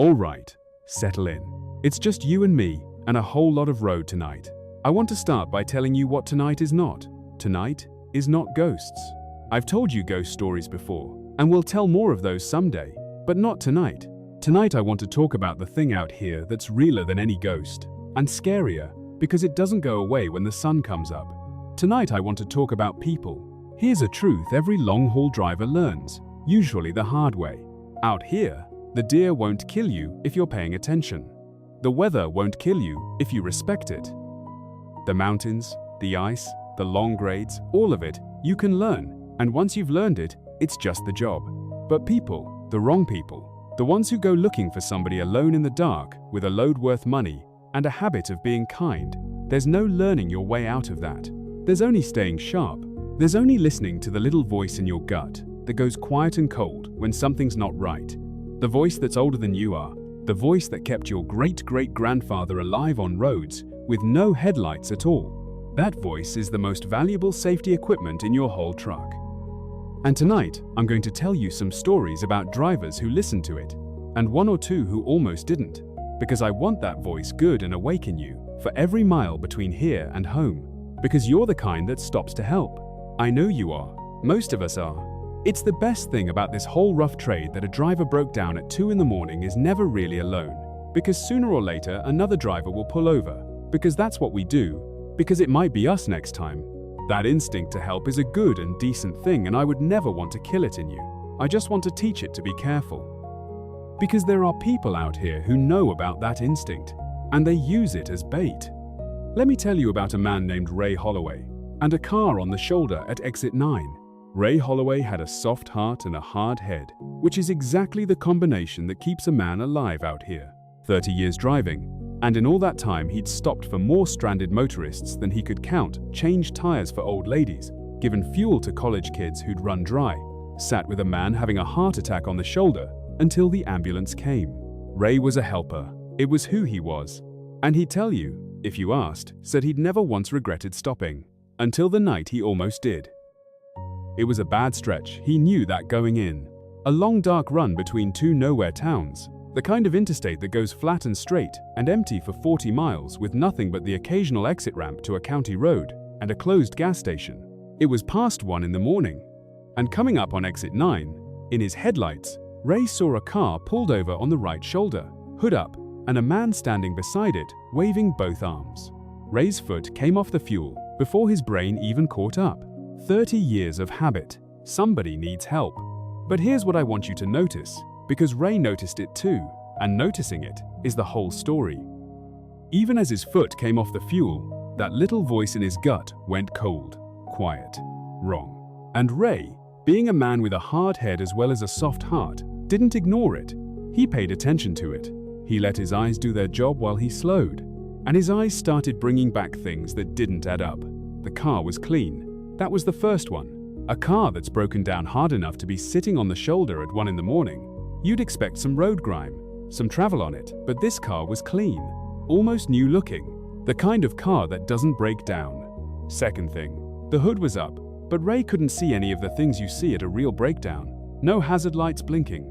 All right, settle in. It's just you and me and a whole lot of road tonight. I want to start by telling you what tonight is not. Tonight is not ghosts. I've told you ghost stories before, and we'll tell more of those someday, but not tonight. Tonight I want to talk about the thing out here that's realer than any ghost, and scarier because it doesn't go away when the sun comes up. Tonight I want to talk about people. Here's a truth every long-haul driver learns, usually the hard way. Out here, the deer won't kill you if you're paying attention. The weather won't kill you if you respect it. The mountains, the ice, the long grades, all of it, you can learn, and once you've learned it, it's just the job. But people, the wrong people, the ones who go looking for somebody alone in the dark with a load worth money and a habit of being kind, there's no learning your way out of that. There's only staying sharp. There's only listening to the little voice in your gut that goes quiet and cold when something's not right. The voice that's older than you are, the voice that kept your great-great-grandfather alive on roads with no headlights at all. That voice is the most valuable safety equipment in your whole truck. And tonight, I'm going to tell you some stories about drivers who listened to it, and one or two who almost didn't, because I want that voice good and awake in you for every mile between here and home, because you're the kind that stops to help. I know you are. Most of us are. It's the best thing about this whole rough trade that a driver broke down at 2 in the morning is never really alone, because sooner or later another driver will pull over, because that's what we do, because it might be us next time. That instinct to help is a good and decent thing, and I would never want to kill it in you. I just want to teach it to be careful. Because there are people out here who know about that instinct, and they use it as bait. Let me tell you about a man named Ray Holloway, and a car on the shoulder at exit 9. Ray Holloway had a soft heart and a hard head, which is exactly the combination that keeps a man alive out here. 30 years driving, and in all that time he'd stopped for more stranded motorists than he could count, changed tires for old ladies, given fuel to college kids who'd run dry, sat with a man having a heart attack on the shoulder until the ambulance came. Ray was a helper. It was who he was. And he'd tell you, if you asked, said he'd never once regretted stopping, until the night he almost did. It was a bad stretch, he knew that going in. A long dark run between two nowhere towns, the kind of interstate that goes flat and straight and empty for 40 miles with nothing but the occasional exit ramp to a county road and a closed gas station. It was past 1 in the morning, and coming up on exit 9, in his headlights, Ray saw a car pulled over on the right shoulder, hood up, and a man standing beside it, waving both arms. Ray's foot came off the fuel before his brain even caught up. 30 years of habit. Somebody needs help. But here's what I want you to notice, because Ray noticed it too, and noticing it is the whole story. Even as his foot came off the fuel, that little voice in his gut went cold, quiet, wrong. And Ray, being a man with a hard head as well as a soft heart, didn't ignore it. He paid attention to it. He let his eyes do their job while he slowed, and his eyes started bringing back things that didn't add up. The car was clean. That was the first one. A car that's broken down hard enough to be sitting on the shoulder at 1 in the morning. You'd expect some road grime, some travel on it, but this car was clean, almost new looking, the kind of car that doesn't break down. Second thing, the hood was up, but Ray couldn't see any of the things you see at a real breakdown. No hazard lights blinking,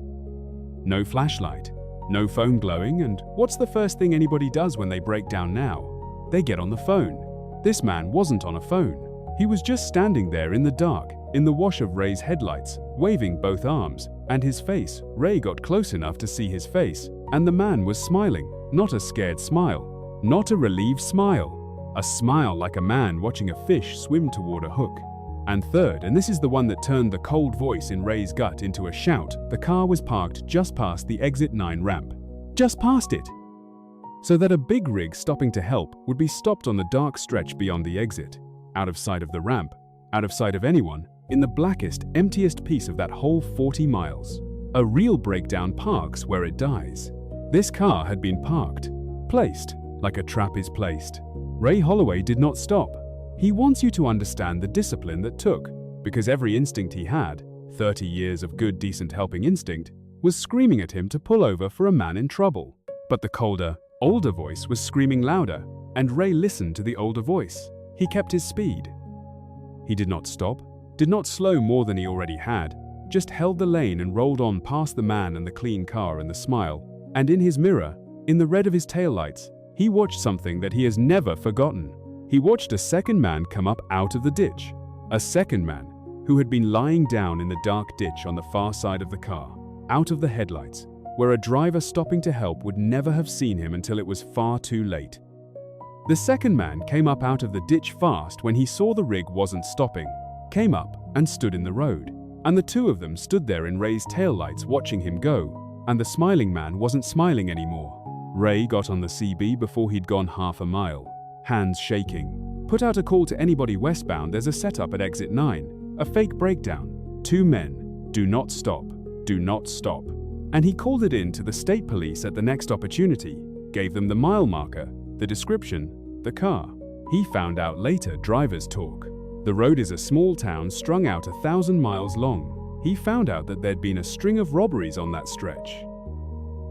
no flashlight, no phone glowing, and what's the first thing anybody does when they break down now? They get on the phone. This man wasn't on a phone. He was just standing there in the dark, in the wash of Ray's headlights, waving both arms, and his face. Ray got close enough to see his face, and the man was smiling, not a scared smile, not a relieved smile, a smile like a man watching a fish swim toward a hook. And third, and this is the one that turned the cold voice in Ray's gut into a shout, the car was parked just past the exit 9 ramp. Just past it! So that a big rig stopping to help would be stopped on the dark stretch beyond the exit. Out of sight of the ramp, out of sight of anyone, in the blackest, emptiest piece of that whole 40 miles. A real breakdown parks where it dies. This car had been parked, placed, like a trap is placed. Ray Holloway did not stop. He wants you to understand the discipline that took, because every instinct he had, 30 years of good, decent helping instinct, was screaming at him to pull over for a man in trouble. But the colder, older voice was screaming louder, and Ray listened to the older voice. He kept his speed. He did not stop, did not slow more than he already had, just held the lane and rolled on past the man and the clean car and the smile, And in his mirror, in the red of his taillights, he watched something that he has never forgotten. He watched a second man come up out of the ditch. A second man who had been lying down in the dark ditch on the far side of the car, out of the headlights, where a driver stopping to help would never have seen him until it was far too late. The second man came up out of the ditch fast when he saw the rig wasn't stopping, came up and stood in the road. And the two of them stood there in Ray's taillights watching him go, and the smiling man wasn't smiling anymore. Ray got on the CB before he'd gone half a mile, hands shaking. Put out a call to anybody westbound. There's a setup at exit 9, a fake breakdown. 2 men, do not stop, do not stop. And he called it in to the state police at the next opportunity, gave them the mile marker, the description, the car. He found out later drivers talk. The road is a small town strung out 1,000 miles long. He found out that there'd been a string of robberies on that stretch.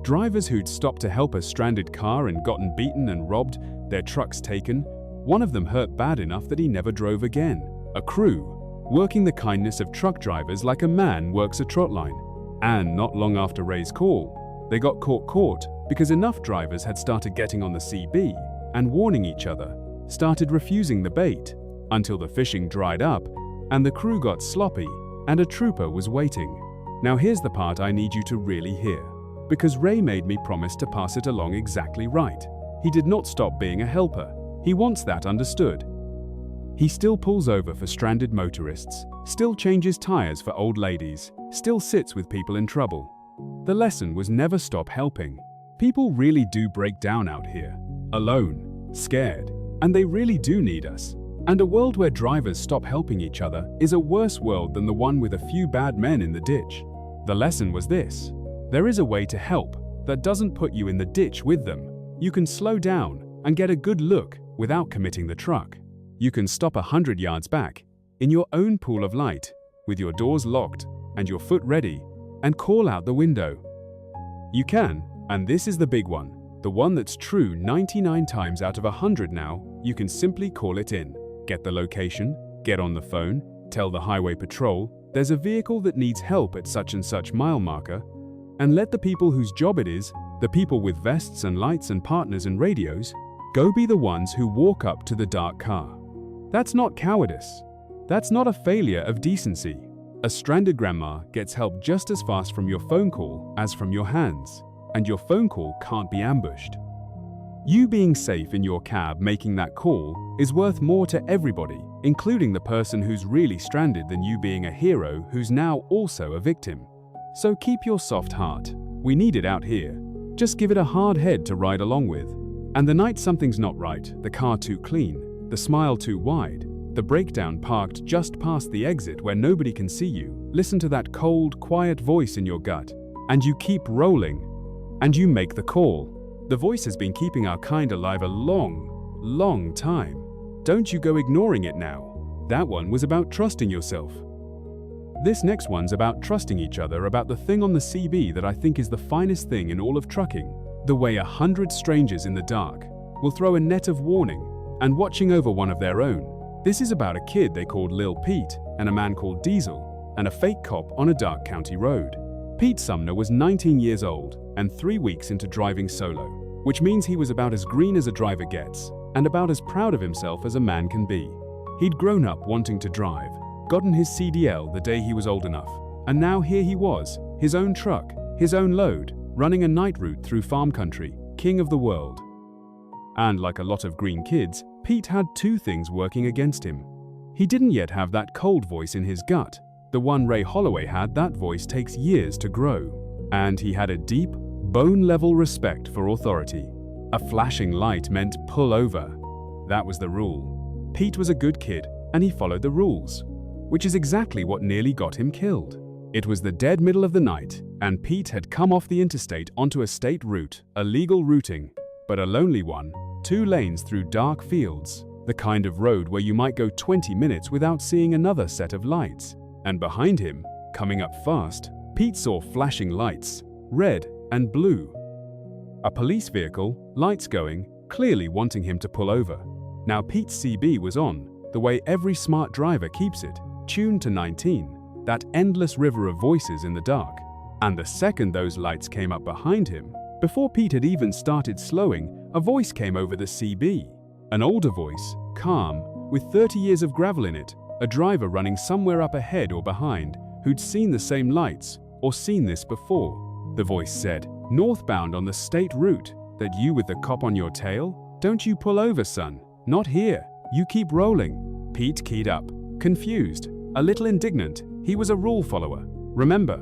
Drivers who'd stopped to help a stranded car and gotten beaten and robbed, their trucks taken. One of them hurt bad enough that he never drove again. A crew, working the kindness of truck drivers like a man works a trot line. And not long after Ray's call, they got caught because enough drivers had started getting on the CB and warning each other, started refusing the bait, until the fishing dried up and the crew got sloppy and a trooper was waiting. Now here's the part I need you to really hear, because Ray made me promise to pass it along exactly right. He did not stop being a helper. He wants that understood. He still pulls over for stranded motorists, still changes tires for old ladies, still sits with people in trouble. The lesson was never stop helping. People really do break down out here, alone, scared, and they really do need us. And a world where drivers stop helping each other is a worse world than the one with a few bad men in the ditch. The lesson was this: there is a way to help that doesn't put you in the ditch with them. You can slow down and get a good look without committing the truck. You can stop 100 yards back in your own pool of light with your doors locked and your foot ready and call out the window. You can, and this is the big one, the one that's true 99 times out of 100 now, you can simply call it in. Get the location, get on the phone, tell the highway patrol there's a vehicle that needs help at such and such mile marker, and let the people whose job it is, the people with vests and lights and partners and radios, go be the ones who walk up to the dark car. That's not cowardice. That's not a failure of decency. A stranded grandma gets help just as fast from your phone call as from your hands, and your phone call can't be ambushed. You being safe in your cab making that call is worth more to everybody, including the person who's really stranded, than you being a hero who's now also a victim. So keep your soft heart. We need it out here. Just give it a hard head to ride along with. And the night something's not right, the car too clean, the smile too wide, the breakdown parked just past the exit where nobody can see you, listen to that cold, quiet voice in your gut, and you keep rolling, and you make the call. The voice has been keeping our kind alive a long, long time. Don't you go ignoring it now. That one was about trusting yourself. This next one's about trusting each other, about the thing on the CB that I think is the finest thing in all of trucking. The way 100 strangers in the dark will throw a net of warning and watching over one of their own. This is about a kid they called Lil Pete and a man called Diesel and a fake cop on a dark county road. Pete Sumner was 19 years old and 3 weeks into driving solo, which means he was about as green as a driver gets and about as proud of himself as a man can be. He'd grown up wanting to drive, gotten his CDL the day he was old enough, and now here he was, his own truck, his own load, running a night route through farm country, king of the world. And like a lot of green kids, Pete had two things working against him. He didn't yet have that cold voice in his gut. The one Ray Holloway had, that voice takes years to grow. And he had a deep, bone-level respect for authority. A flashing light meant pull over. That was the rule. Pete was a good kid, and he followed the rules, which is exactly what nearly got him killed. It was the dead middle of the night, and Pete had come off the interstate onto a state route, a legal routing, but a lonely one, 2 lanes through dark fields, the kind of road where you might go 20 minutes without seeing another set of lights. And behind him, coming up fast, Pete saw flashing lights, red and blue. A police vehicle, lights going, clearly wanting him to pull over. Now Pete's CB was on, the way every smart driver keeps it, tuned to 19, that endless river of voices in the dark. And the second those lights came up behind him, Before Pete had even started slowing, a voice came over the CB. An older voice, calm, with 30 years of gravel in it, a driver running somewhere up ahead or behind, who'd seen the same lights, or seen this before. The voice said, "Northbound on the state route. That you with the cop on your tail? Don't you pull over, son. Not here. You keep rolling." Pete keyed up, confused, a little indignant. He was a rule follower. Remember?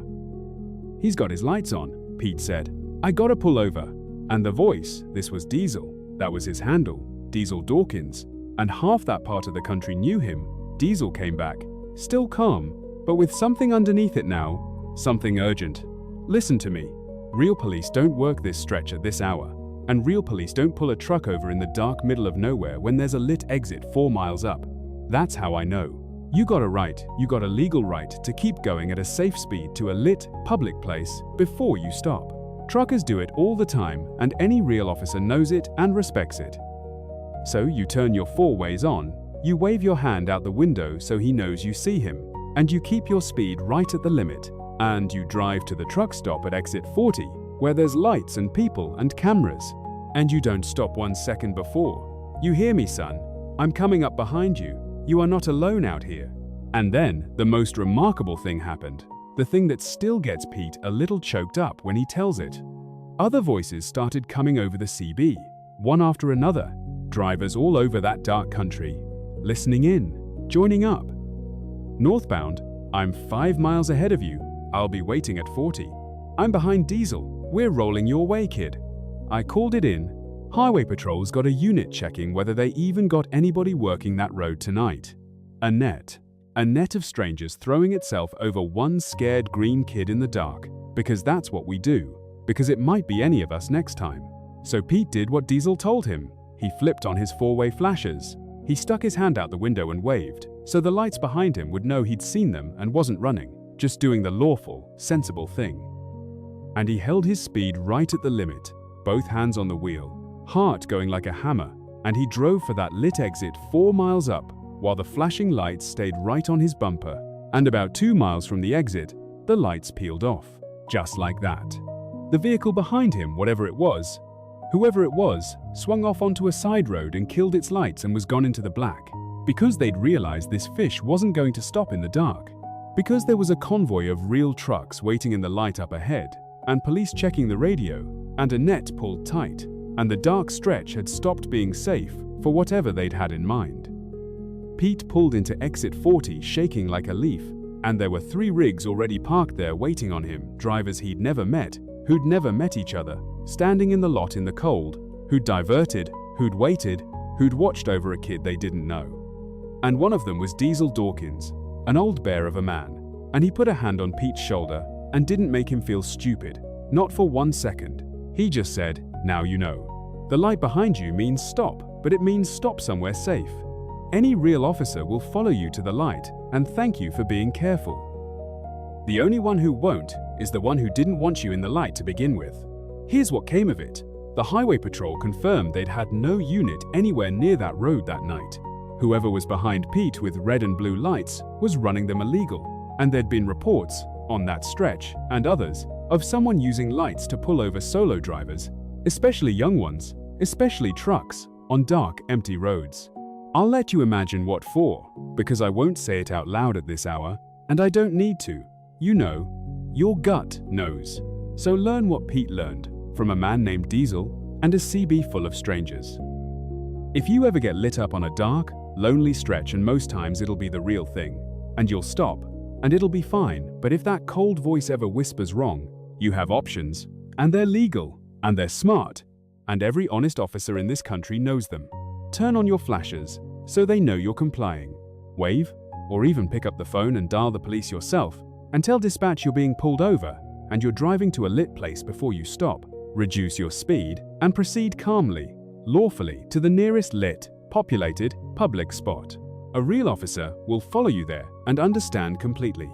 "He's got his lights on," Pete said. "I gotta pull over." And the voice, this was Diesel. That was his handle, Diesel Dawkins. And half that part of the country knew him. Diesel came back, still calm, but with something underneath it now, something urgent. "Listen to me. Real police don't work this stretch at this hour. And real police don't pull a truck over in the dark middle of nowhere when there's a lit exit 4 miles up. That's how I know. You got a right, you got a legal right to keep going at a safe speed to a lit, public place before you stop. Truckers do it all the time, and any real officer knows it and respects it. So you turn your 4 ways on, you wave your hand out the window so he knows you see him, and you keep your speed right at the limit, and you drive to the truck stop at exit 40, where there's lights and people and cameras, and you don't stop 1 second before. You hear me, son? I'm coming up behind you. You are not alone out here." And then, the most remarkable thing happened. The thing that still gets Pete a little choked up when he tells it. Other voices started coming over the CB, one after another. Drivers all over that dark country, listening in, joining up. "Northbound, I'm 5 miles ahead of you. I'll be waiting at 40. I'm behind Diesel. We're rolling your way, kid. I called it in. Highway Patrol's got a unit checking whether they even got anybody working that road tonight." A net of strangers throwing itself over one scared green kid in the dark, because that's what we do, because it might be any of us next time. So Pete did what Diesel told him. He flipped on his 4-way flashers. He stuck his hand out the window and waved, so the lights behind him would know he'd seen them and wasn't running, just doing the lawful, sensible thing. And he held his speed right at the limit, both hands on the wheel, heart going like a hammer, and he drove for that lit exit 4 miles up, while the flashing lights stayed right on his bumper, and about 2 miles from the exit, the lights peeled off, just like that. The vehicle behind him, whoever it was, swung off onto a side road and killed its lights and was gone into the black, because they'd realized this fish wasn't going to stop in the dark, because there was a convoy of real trucks waiting in the light up ahead, and police checking the radio, and a net pulled tight, and the dark stretch had stopped being safe for whatever they'd had in mind. Pete pulled into exit 40 shaking like a leaf, and there were 3 rigs already parked there waiting on him, drivers he'd never met, who'd never met each other, standing in the lot in the cold, who'd diverted, who'd waited, who'd watched over a kid they didn't know. And one of them was Diesel Dawkins, an old bear of a man, and he put a hand on Pete's shoulder and didn't make him feel stupid, not for 1 second. He just said, "Now you know. The light behind you means stop, but it means stop somewhere safe. Any real officer will follow you to the light and thank you for being careful. The only one who won't is the one who didn't want you in the light to begin with." Here's what came of it. The Highway Patrol confirmed they'd had no unit anywhere near that road that night. Whoever was behind Pete with red and blue lights was running them illegal, and there'd been reports, on that stretch and others, of someone using lights to pull over solo drivers, especially young ones, especially trucks, on dark, empty roads. I'll let you imagine what for, because I won't say it out loud at this hour, and I don't need to. You know, your gut knows. So learn what Pete learned from a man named Diesel and a CB full of strangers. If you ever get lit up on a dark, lonely stretch, and most times it'll be the real thing, and you'll stop, and it'll be fine, but if that cold voice ever whispers wrong, you have options, and they're legal, and they're smart, and every honest officer in this country knows them. Turn on your flashers so they know you're complying. Wave, or even pick up the phone and dial the police yourself, and tell dispatch you're being pulled over and you're driving to a lit place before you stop. Reduce your speed and proceed calmly, lawfully to the nearest lit, populated, public spot. A real officer will follow you there and understand completely.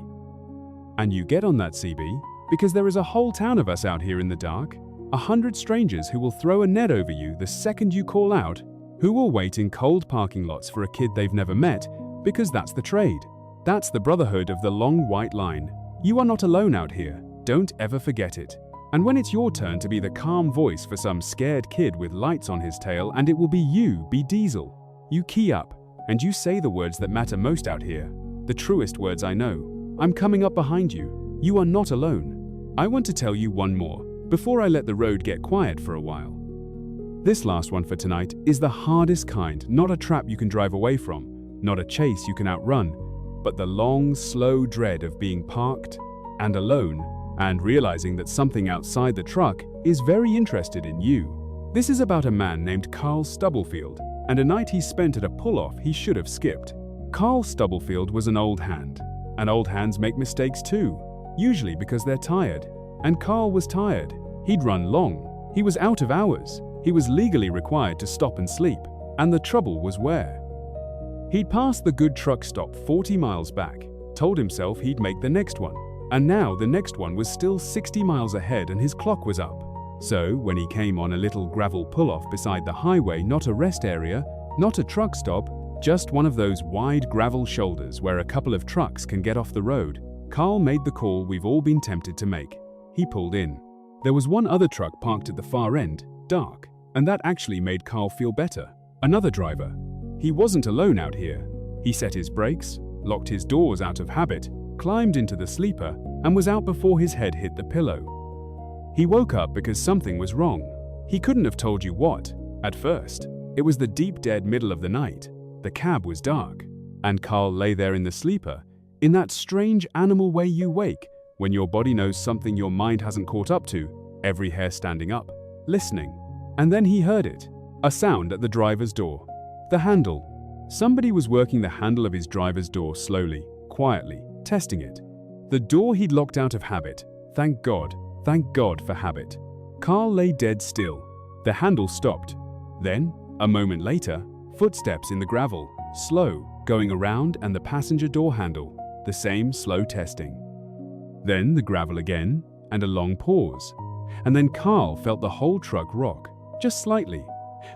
And you get on that CB because there is a whole town of us out here in the dark, 100 strangers who will throw a net over you the second you call out, who will wait in cold parking lots for a kid they've never met, because that's the trade. That's the brotherhood of the long white line. You are not alone out here. Don't ever forget it. And when it's your turn to be the calm voice for some scared kid with lights on his tail, and it will be you, be Diesel. You key up, and you say the words that matter most out here. The truest words I know. I'm coming up behind you. You are not alone. I want to tell you one more, before I let the road get quiet for a while. This last one for tonight is the hardest kind, not a trap you can drive away from, not a chase you can outrun, but the long, slow dread of being parked and alone and realizing that something outside the truck is very interested in you. This is about a man named Carl Stubblefield and a night he spent at a pull-off he should have skipped. Carl Stubblefield was an old hand, and old hands make mistakes too, usually because they're tired. And Carl was tired. He'd run long. He was out of hours. He was legally required to stop and sleep. And the trouble was where? He'd passed the good truck stop 40 miles back, told himself he'd make the next one. And now the next one was still 60 miles ahead and his clock was up. So when he came on a little gravel pull-off beside the highway, not a rest area, not a truck stop, just one of those wide gravel shoulders where a couple of trucks can get off the road, Carl made the call we've all been tempted to make. He pulled in. There was one other truck parked at the far end, dark, and that actually made Carl feel better. Another driver. He wasn't alone out here. He set his brakes, locked his doors out of habit, climbed into the sleeper, and was out before his head hit the pillow. He woke up because something was wrong. He couldn't have told you what, at first. It was the deep dead middle of the night. The cab was dark, and Carl lay there in the sleeper, in that strange animal way you wake, when your body knows something your mind hasn't caught up to, every hair standing up, listening. And then he heard it, a sound at the driver's door. The handle. Somebody was working the handle of his driver's door slowly, quietly, testing it. The door he'd locked out of habit. Thank God for habit. Carl lay dead still. The handle stopped. Then, a moment later, footsteps in the gravel, slow, going around, and the passenger door handle, the same slow testing. Then the gravel again, and a long pause. And then Carl felt the whole truck rock, just slightly.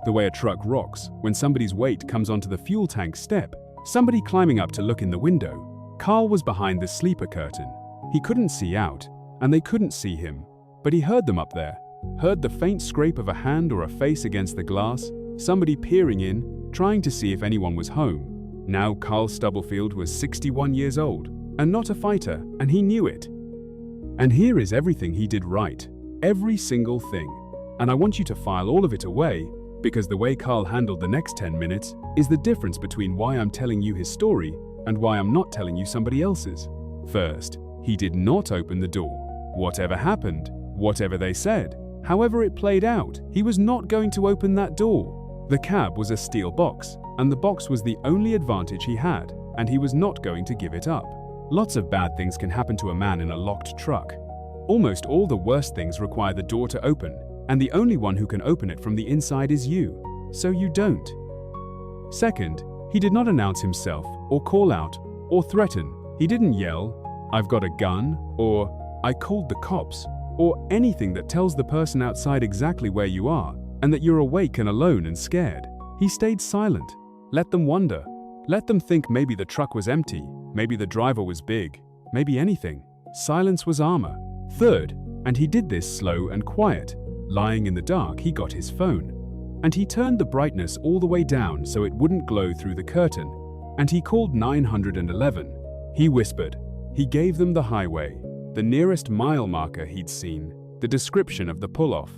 The way a truck rocks when somebody's weight comes onto the fuel tank step, somebody climbing up to look in the window. Carl was behind the sleeper curtain. He couldn't see out, and they couldn't see him, but he heard them up there, heard the faint scrape of a hand or a face against the glass, somebody peering in, trying to see if anyone was home. Now Carl Stubblefield was 61 years old, and not a fighter, and he knew it. And here is everything he did right, every single thing. And I want you to file all of it away, because the way Carl handled the next 10 minutes is the difference between why I'm telling you his story and why I'm not telling you somebody else's. First, he did not open the door. Whatever happened, whatever they said, however it played out, he was not going to open that door. The cab was a steel box, and the box was the only advantage he had, and he was not going to give it up. Lots of bad things can happen to a man in a locked truck. Almost all the worst things require the door to open, and the only one who can open it from the inside is you, so you don't. Second, he did not announce himself, or call out, or threaten. He didn't yell, "I've got a gun," or "I called the cops," or anything that tells the person outside exactly where you are, and that you're awake and alone and scared. He stayed silent. Let them wonder. Let them think maybe the truck was empty, maybe the driver was big, maybe anything. Silence was armor. Third, and he did this slow and quiet. Lying in the dark, he got his phone. And he turned the brightness all the way down so it wouldn't glow through the curtain. And he called 911. He whispered. He gave them the highway, the nearest mile marker he'd seen, the description of the pull-off.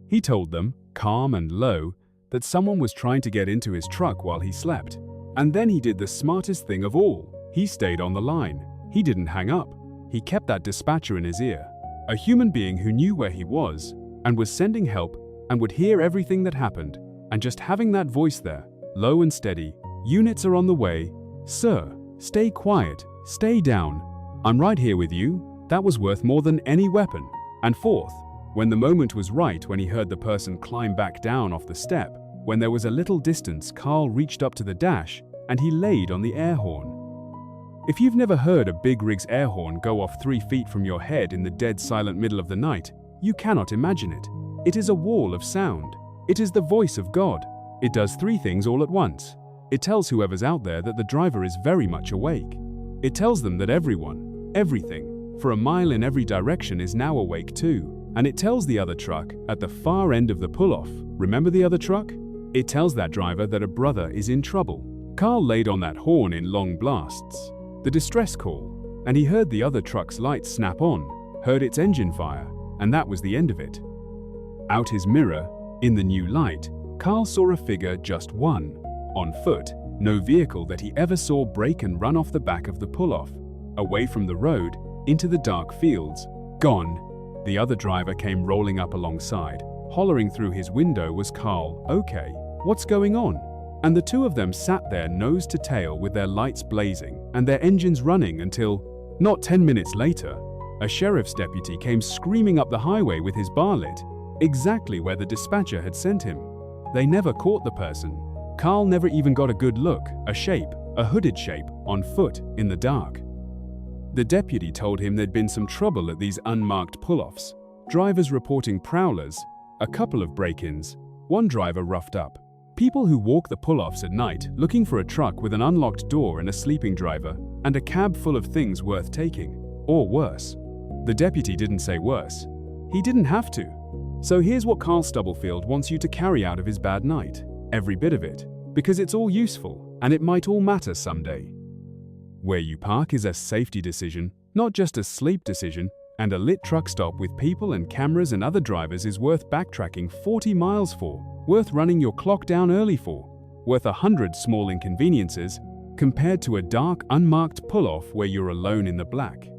He told them, calm and low, that someone was trying to get into his truck while he slept. And then he did the smartest thing of all. He stayed on the line. He didn't hang up. He kept that dispatcher in his ear, a human being who knew where he was and was sending help and would hear everything that happened. And just having that voice there, low and steady, "Units are on the way. Sir, stay quiet, stay down. I'm right here with you," that was worth more than any weapon. And fourth, when the moment was right, when he heard the person climb back down off the step, when there was a little distance, Carl reached up to the dash and he laid on the air horn. If you've never heard a big rig's air horn go off 3 feet from your head in the dead silent middle of the night, you cannot imagine it. It is a wall of sound. It is the voice of God. It does 3 things all at once. It tells whoever's out there that the driver is very much awake. It tells them that everyone, everything, for a mile in every direction is now awake too. and it tells the other truck at the far end of the pull-off. Remember the other truck? It tells that driver that a brother is in trouble. Carl laid on that horn in long blasts, the distress call, and he heard the other truck's lights snap on, heard its engine fire, and that was the end of it. Out his mirror, in the new light, Carl saw a figure, just one, on foot, no vehicle that he ever saw break and run off the back of the pull-off, away from the road, into the dark fields, gone. The other driver came rolling up alongside. Hollering through his window was Carl, "Okay, what's going on?" And the two of them sat there nose to tail with their lights blazing and their engines running until, not 10 minutes later, a sheriff's deputy came screaming up the highway with his bar lit, exactly where the dispatcher had sent him. They never caught the person. Carl never even got a good look, a shape, a hooded shape, on foot, in the dark. The deputy told him there'd been some trouble at these unmarked pull-offs. Drivers reporting prowlers, a couple of break-ins, one driver roughed up. People who walk the pull-offs at night looking for a truck with an unlocked door and a sleeping driver, and a cab full of things worth taking, or worse. The deputy didn't say worse. He didn't have to. So here's what Carl Stubblefield wants you to carry out of his bad night. Every bit of it. Because it's all useful, and it might all matter someday. Where you park is a safety decision, not just a sleep decision, and a lit truck stop with people and cameras and other drivers is worth backtracking 40 miles for, worth running your clock down early for, worth 100 small inconveniences, compared to a dark, unmarked pull-off where you're alone in the black.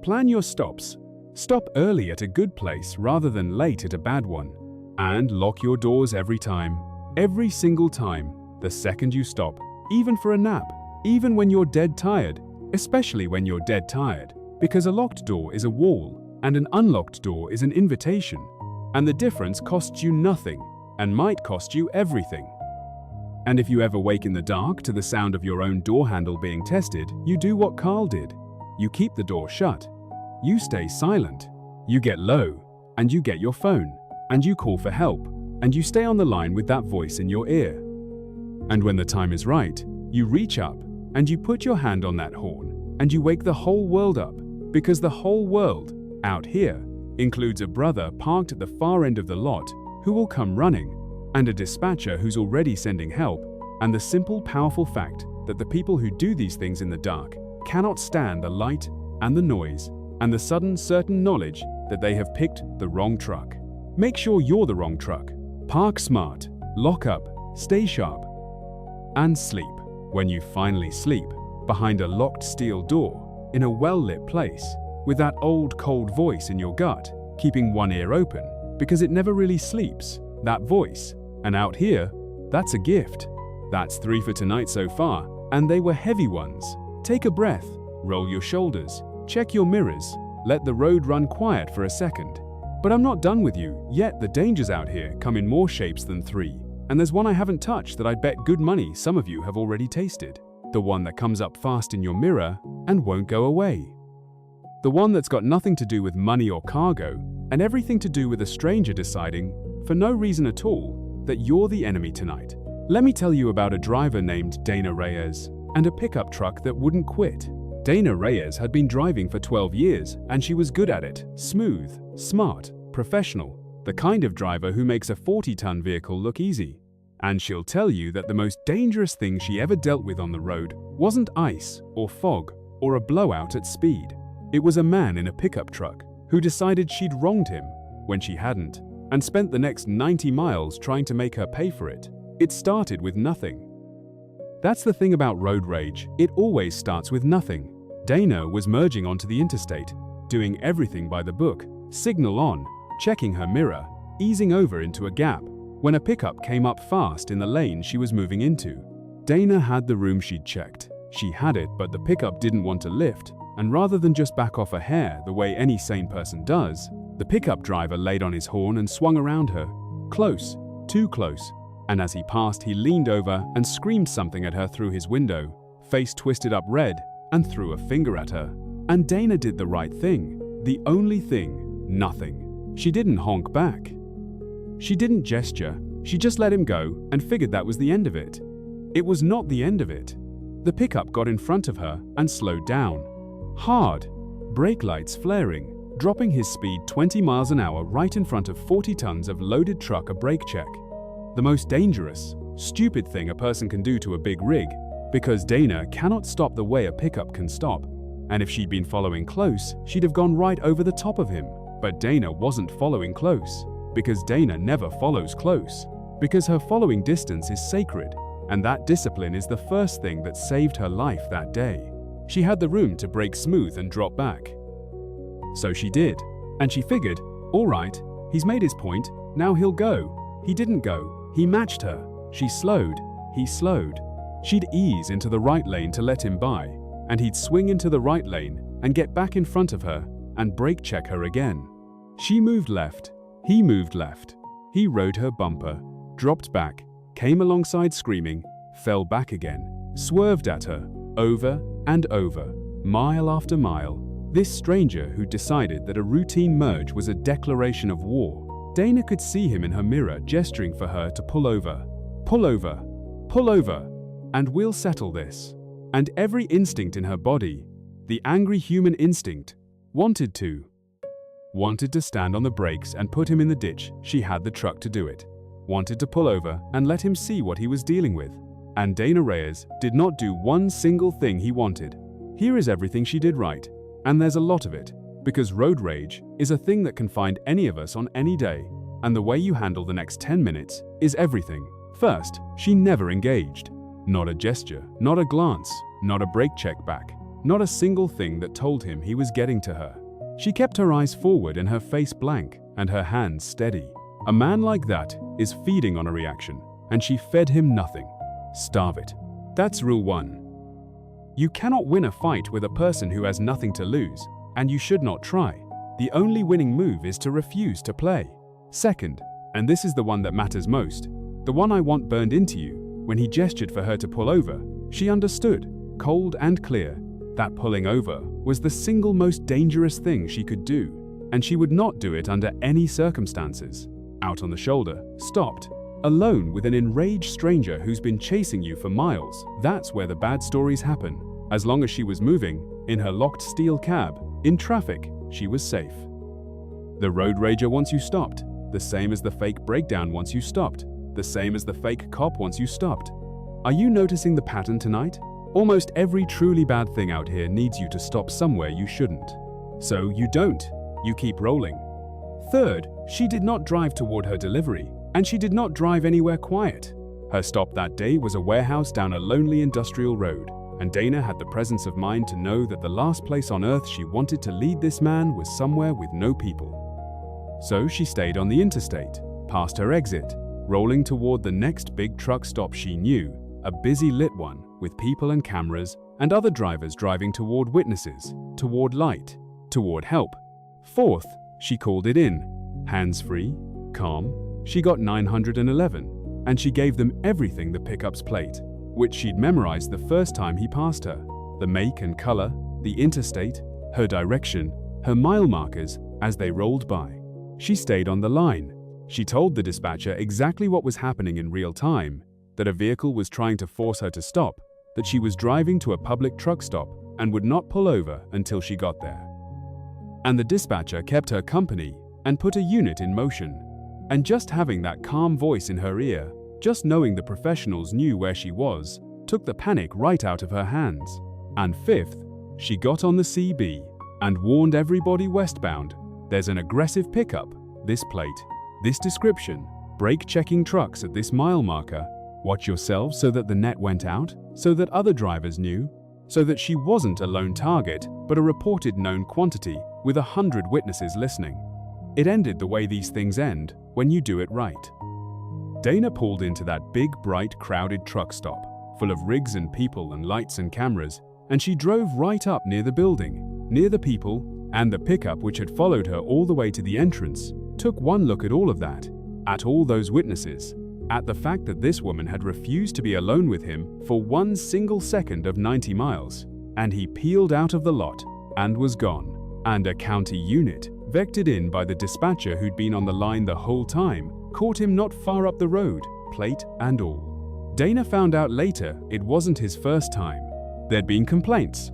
Plan your stops. Stop early at a good place rather than late at a bad one. And lock your doors every time. Every single time, the second you stop, even for a nap, even when you're dead tired, especially when you're dead tired, because a locked door is a wall and an unlocked door is an invitation, and the difference costs you nothing and might cost you everything. And if you ever wake in the dark to the sound of your own door handle being tested, you do what Carl did. You keep the door shut. You stay silent. You get low, and you get your phone, and you call for help, and you stay on the line with that voice in your ear. And when the time is right, you reach up, and you put your hand on that horn, and you wake the whole world up, because the whole world, out here, includes a brother parked at the far end of the lot who will come running, and a dispatcher who's already sending help, and the simple, powerful fact that the people who do these things in the dark cannot stand the light and the noise and the sudden, certain knowledge that they have picked the wrong truck. Make sure you're the wrong truck. Park smart, lock up, stay sharp, and sleep. When you finally sleep, behind a locked steel door, in a well-lit place, with that old cold voice in your gut, keeping one ear open, because it never really sleeps, that voice. And out here, that's a gift. That's 3 for tonight so far, and they were heavy ones. Take a breath, roll your shoulders, check your mirrors, let the road run quiet for a second. But I'm not done with you, yet the dangers out here come in more shapes than 3. And there's one I haven't touched that I bet good money some of you have already tasted. The one that comes up fast in your mirror and won't go away. The one that's got nothing to do with money or cargo, and everything to do with a stranger deciding, for no reason at all, that you're the enemy tonight. Let me tell you about a driver named Dana Reyes, and a pickup truck that wouldn't quit. Dana Reyes had been driving for 12 years, and she was good at it. Smooth, smart, professional. The kind of driver who makes a 40-ton vehicle look easy. And she'll tell you that the most dangerous thing she ever dealt with on the road wasn't ice or fog or a blowout at speed. It was a man in a pickup truck who decided she'd wronged him when she hadn't, and spent the next 90 miles trying to make her pay for it. It started with nothing. That's the thing about road rage, it always starts with nothing. Dana was merging onto the interstate, doing everything by the book, signal on, checking her mirror, easing over into a gap, when a pickup came up fast in the lane she was moving into. Dana had the room she'd checked. She had it, but the pickup didn't want to lift, and rather than just back off a hair the way any sane person does, the pickup driver laid on his horn and swung around her. Close, too close, and as he passed he leaned over and screamed something at her through his window, face twisted up red, and threw a finger at her. And Dana did the right thing. The only thing, nothing. She didn't honk back. She didn't gesture, she just let him go and figured that was the end of it. It was not the end of it. The pickup got in front of her and slowed down. Hard, brake lights flaring, dropping his speed 20 miles an hour right in front of 40 tons of loaded truck a brake check. The most dangerous, stupid thing a person can do to a big rig, because Dana cannot stop the way a pickup can stop. And if she'd been following close, she'd have gone right over the top of him. But Dana wasn't following close, because Dana never follows close, because her following distance is sacred, and that discipline is the first thing that saved her life that day. She had the room to brake smooth and drop back. So she did, and she figured, all right, he's made his point, now he'll go. He didn't go, he matched her. She slowed, he slowed. She'd ease into the right lane to let him by, and he'd swing into the right lane and get back in front of her and brake check her again. She moved left, he moved left. He rode her bumper, dropped back, came alongside screaming, fell back again, swerved at her, over and over, mile after mile. This stranger who decided that a routine merge was a declaration of war. Dana could see him in her mirror gesturing for her to pull over. Pull over, pull over, and we'll settle this. And every instinct in her body, the angry human instinct, wanted to stand on the brakes and put him in the ditch. She had the truck to do it. Wanted to pull over and let him see what he was dealing with. And Dana Reyes did not do one single thing he wanted. Here is everything she did right. And there's a lot of it, because road rage is a thing that can find any of us on any day, and the way you handle the next 10 minutes is everything. First, she never engaged. Not a gesture, not a glance, not a brake check back, not a single thing that told him he was getting to her. She kept her eyes forward and her face blank, and her hands steady. A man like that is feeding on a reaction, and she fed him nothing. Starve it. That's rule 1. You cannot win a fight with a person who has nothing to lose, and you should not try. The only winning move is to refuse to play. Second, and this is the one that matters most, the one I want burned into you, when he gestured for her to pull over, she understood, cold and clear, that pulling over was the single most dangerous thing she could do, and she would not do it under any circumstances. Out on the shoulder, stopped, alone with an enraged stranger who's been chasing you for miles. That's where the bad stories happen. As long as she was moving, in her locked steel cab, in traffic, she was safe. The road rager wants you stopped, the same as the fake breakdown once you stopped, the same as the fake cop once you stopped. Are you noticing the pattern tonight? Almost every truly bad thing out here needs you to stop somewhere you shouldn't. So you don't. You keep rolling. Third, she did not drive toward her delivery, and she did not drive anywhere quiet. Her stop that day was a warehouse down a lonely industrial road, and Dana had the presence of mind to know that the last place on earth she wanted to lead this man was somewhere with no people. So she stayed on the interstate, past her exit, rolling toward the next big truck stop she knew, a busy lit one with people and cameras and other drivers driving toward witnesses, toward light, toward help. Fourth, she called it in, hands-free, calm. She got 911, and she gave them everything the pickup's plate, which she'd memorized the first time he passed her, the make and color, the interstate, her direction, her mile markers as they rolled by. She stayed on the line. She told the dispatcher exactly what was happening in real time, that a vehicle was trying to force her to stop, that she was driving to a public truck stop and would not pull over until she got there. And the dispatcher kept her company and put a unit in motion. And just having that calm voice in her ear, just knowing the professionals knew where she was, took the panic right out of her hands. And fifth, she got on the CB and warned everybody westbound, there's an aggressive pickup, this plate, this description, brake-checking trucks at this mile marker. Watch yourselves so that the net went out, so that other drivers knew, so that she wasn't a lone target, but a reported known quantity with 100 witnesses listening. It ended the way these things end when you do it right. Dana pulled into that big, bright, crowded truck stop, full of rigs and people and lights and cameras, and she drove right up near the building, near the people, and the pickup which had followed her all the way to the entrance, took one look at all of that, at all those witnesses, at the fact that this woman had refused to be alone with him for one single second of 90 miles, and he peeled out of the lot and was gone. And a county unit, vectored in by the dispatcher who'd been on the line the whole time, caught him not far up the road, plate and all. Dana found out later it wasn't his first time. There'd been complaints.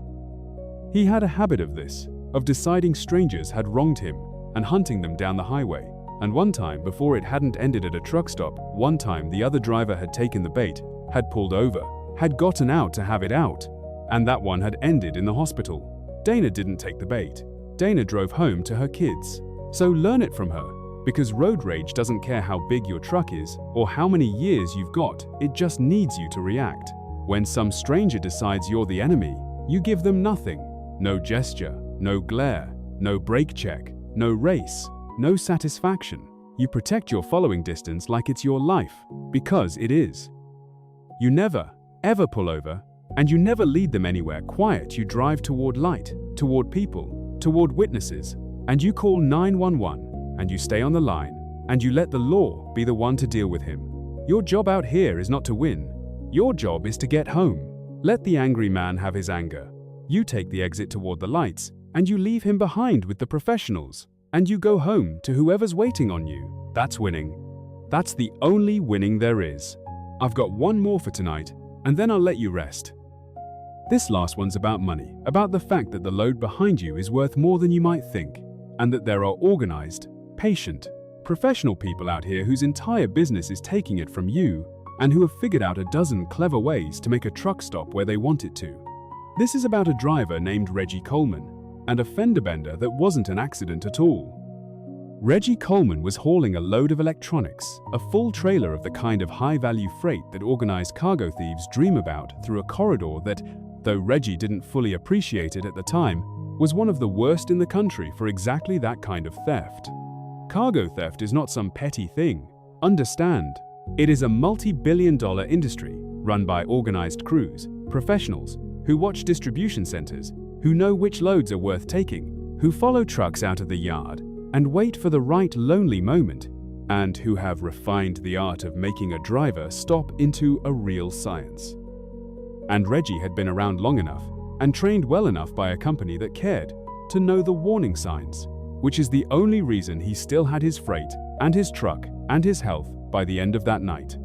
He had a habit of this. of deciding strangers had wronged him and hunting them down the highway. And one time, before it hadn't ended at a truck stop, one time the other driver had taken the bait, had pulled over, had gotten out to have it out, and that one had ended in the hospital. Dana didn't take the bait. Dana drove home to her kids. So learn it from her, because road rage doesn't care how big your truck is or how many years you've got, it just needs you to react. When some stranger decides you're the enemy, you give them nothing. No gesture, no glare, no brake check, no race, no satisfaction. You protect your following distance like it's your life, because it is. You never, ever pull over, and you never lead them anywhere quiet. You drive toward light, toward people, toward witnesses, and you call 911, and you stay on the line, and you let the law be the one to deal with him. Your job out here is not to win. Your job is to get home. Let the angry man have his anger. You take the exit toward the lights, and you leave him behind with the professionals, and you go home to whoever's waiting on you. That's winning. That's the only winning there is. I've got one more for tonight, and then I'll let you rest. This last one's about money, about the fact that the load behind you is worth more than you might think, and that there are organized, patient, professional people out here whose entire business is taking it from you, and who have figured out a dozen clever ways to make a truck stop where they want it to. This is about a driver named Reggie Coleman, and a fender bender that wasn't an accident at all. Reggie Coleman was hauling a load of electronics, a full trailer of the kind of high-value freight that organized cargo thieves dream about, through a corridor that, though Reggie didn't fully appreciate it at the time, was one of the worst in the country for exactly that kind of theft. Cargo theft is not some petty thing. Understand, it is a multi-billion-dollar industry run by organized crews, professionals, who watch distribution centers, who know which loads are worth taking, who follow trucks out of the yard and wait for the right lonely moment, and who have refined the art of making a driver stop into a real science. And Reggie had been around long enough and trained well enough by a company that cared to know the warning signs, which is the only reason he still had his freight and his truck and his health by the end of that night.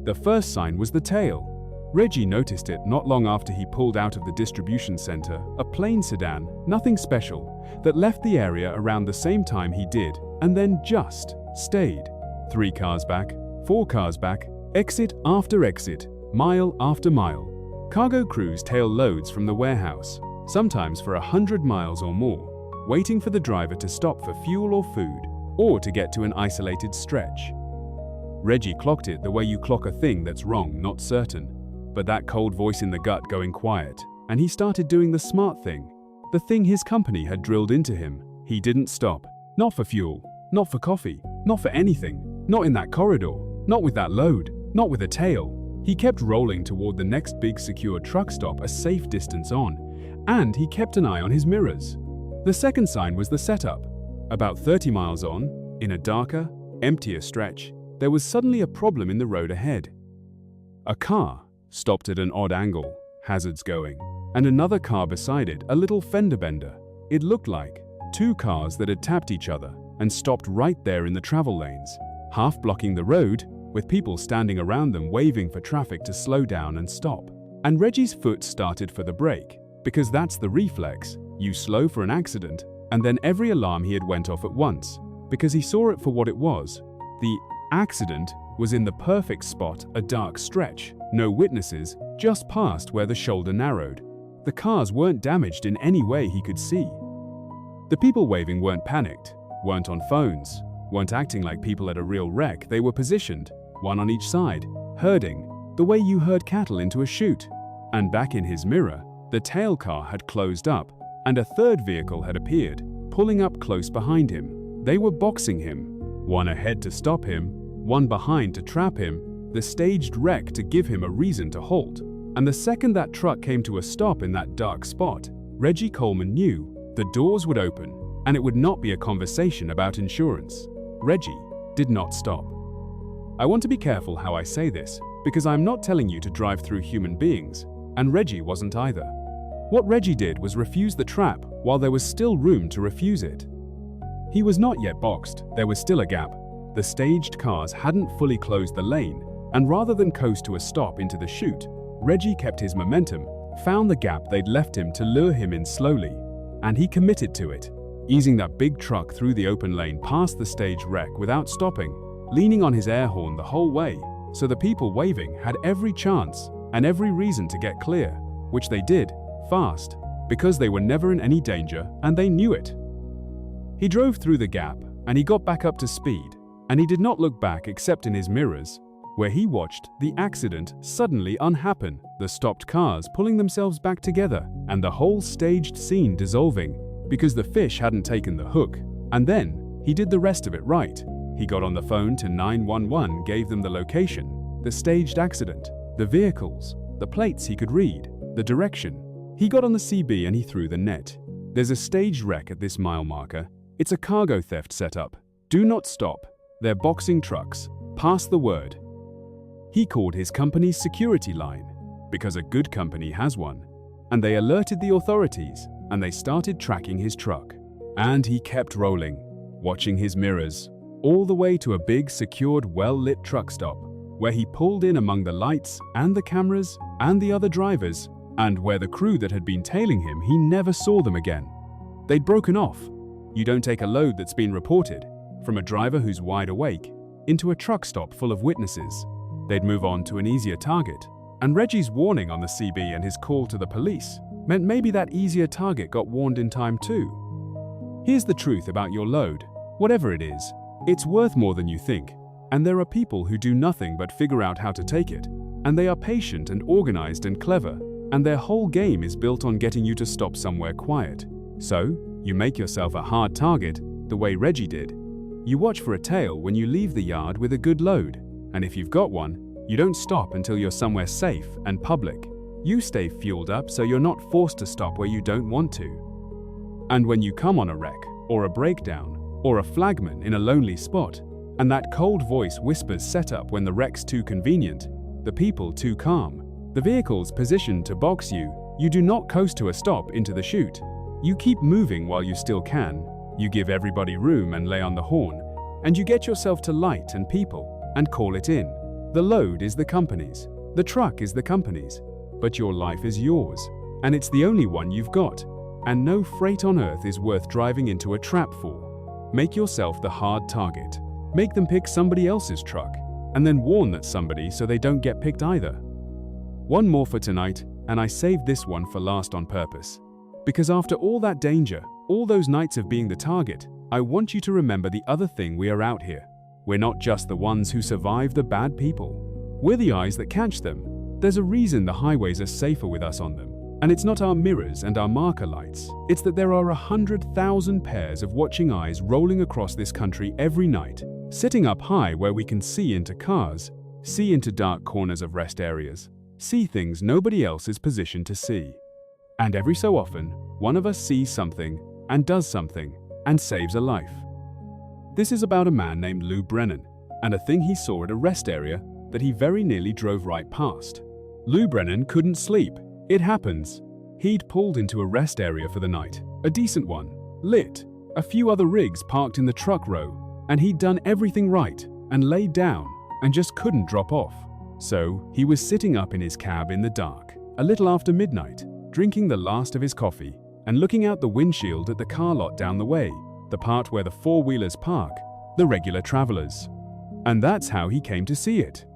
The first sign was the tail. Reggie noticed it not long after he pulled out of the distribution center, a plain sedan, nothing special, that left the area around the same time he did, and then just stayed. 3 cars back, 4 cars back, exit after exit, mile after mile. Cargo crews tail loads from the warehouse, sometimes for 100 miles or more, waiting for the driver to stop for fuel or food, or to get to an isolated stretch. Reggie clocked it the way you clock a thing that's wrong, not certain, but that cold voice in the gut going quiet, and he started doing the smart thing, the thing his company had drilled into him. He didn't stop. Not for fuel, not for coffee, not for anything, not in that corridor, not with that load, not with a tail. He kept rolling toward the next big secure truck stop a safe distance on, and he kept an eye on his mirrors. The second sign was the setup. About 30 miles on, in a darker, emptier stretch, there was suddenly a problem in the road ahead. A car stopped at an odd angle, hazards going, and another car beside it, a little fender bender. It looked like 2 cars that had tapped each other and stopped right there in the travel lanes, half blocking the road, with people standing around them waving for traffic to slow down and stop. And Reggie's foot started for the brake, because that's the reflex. You slow for an accident, and then every alarm he had went off at once, because he saw it for what it was. The accident was in the perfect spot, a dark stretch, no witnesses, just past where the shoulder narrowed. The cars weren't damaged in any way he could see. The people waving weren't panicked, weren't on phones, weren't acting like people at a real wreck. They were positioned, one on each side, herding, the way you herd cattle into a chute. And back in his mirror, the tail car had closed up, and a third vehicle had appeared, pulling up close behind him. They were boxing him, one ahead to stop him, one behind to trap him, the staged wreck to give him a reason to halt. And the second that truck came to a stop in that dark spot, Reggie Coleman knew the doors would open, and it would not be a conversation about insurance. Reggie did not stop. I want to be careful how I say this, because I'm not telling you to drive through human beings, and Reggie wasn't either. What Reggie did was refuse the trap while there was still room to refuse it. He was not yet boxed, there was still a gap. The staged cars hadn't fully closed the lane, and rather than coast to a stop into the chute, Reggie kept his momentum, found the gap they'd left him to lure him in slowly, and he committed to it, easing that big truck through the open lane past the stage wreck without stopping, leaning on his air horn the whole way, so the people waving had every chance and every reason to get clear, which they did, fast, because they were never in any danger and they knew it. He drove through the gap and he got back up to speed, and he did not look back except in his mirrors, where he watched the accident suddenly unhappen, the stopped cars pulling themselves back together, and the whole staged scene dissolving because the fish hadn't taken the hook. And then he did the rest of it right. He got on the phone to 911, gave them the location, the staged accident, the vehicles, the plates he could read, the direction. He got on the CB and he threw the net. There's a staged wreck at this mile marker. It's a cargo theft setup. Do not stop. They're boxing trucks. Pass the word. He called his company's security line, because a good company has one, and they alerted the authorities, and they started tracking his truck. And he kept rolling, watching his mirrors, all the way to a big, secured, well-lit truck stop, where he pulled in among the lights and the cameras and the other drivers, and where the crew that had been tailing him, he never saw them again. They'd broken off. You don't take a load that's been reported, from a driver who's wide awake, into a truck stop full of witnesses. They'd move on to an easier target. And Reggie's warning on the CB and his call to the police meant maybe that easier target got warned in time too. Here's the truth about your load. Whatever it is, it's worth more than you think. And there are people who do nothing but figure out how to take it. And they are patient and organized and clever. And their whole game is built on getting you to stop somewhere quiet. So, you make yourself a hard target, the way Reggie did. You watch for a tail when you leave the yard with a good load. And if you've got one, you don't stop until you're somewhere safe and public. You stay fueled up so you're not forced to stop where you don't want to. And when you come on a wreck, or a breakdown, or a flagman in a lonely spot, and that cold voice whispers set up when the wreck's too convenient, the people too calm, the vehicle's positioned to box you, you do not coast to a stop into the chute. You keep moving while you still can, you give everybody room and lay on the horn, and you get yourself to light and people, and call it in. The load is the company's, the truck is the company's, but your life is yours, and it's the only one you've got, and no freight on earth is worth driving into a trap for. Make yourself the hard target. Make them pick somebody else's truck, and then warn that somebody so they don't get picked either. One more for tonight, and I saved this one for last on purpose. Because after all that danger, all those nights of being the target, I want you to remember the other thing we are out here. We're not just the ones who survive the bad people. We're the eyes that catch them. There's a reason the highways are safer with us on them. And it's not our mirrors and our marker lights. It's that there are 100,000 pairs of watching eyes rolling across this country every night, sitting up high where we can see into cars, see into dark corners of rest areas, see things nobody else is positioned to see. And every so often, one of us sees something and does something and saves a life. This is about a man named Lou Brennan and a thing he saw at a rest area that he very nearly drove right past. Lou Brennan couldn't sleep. It happens. He'd pulled into a rest area for the night, a decent one, lit, a few other rigs parked in the truck row, and he'd done everything right and laid down and just couldn't drop off. So he was sitting up in his cab in the dark, a little after midnight, drinking the last of his coffee and looking out the windshield at the car lot down the way, the part where the four-wheelers park, the regular travelers. And that's how he came to see it.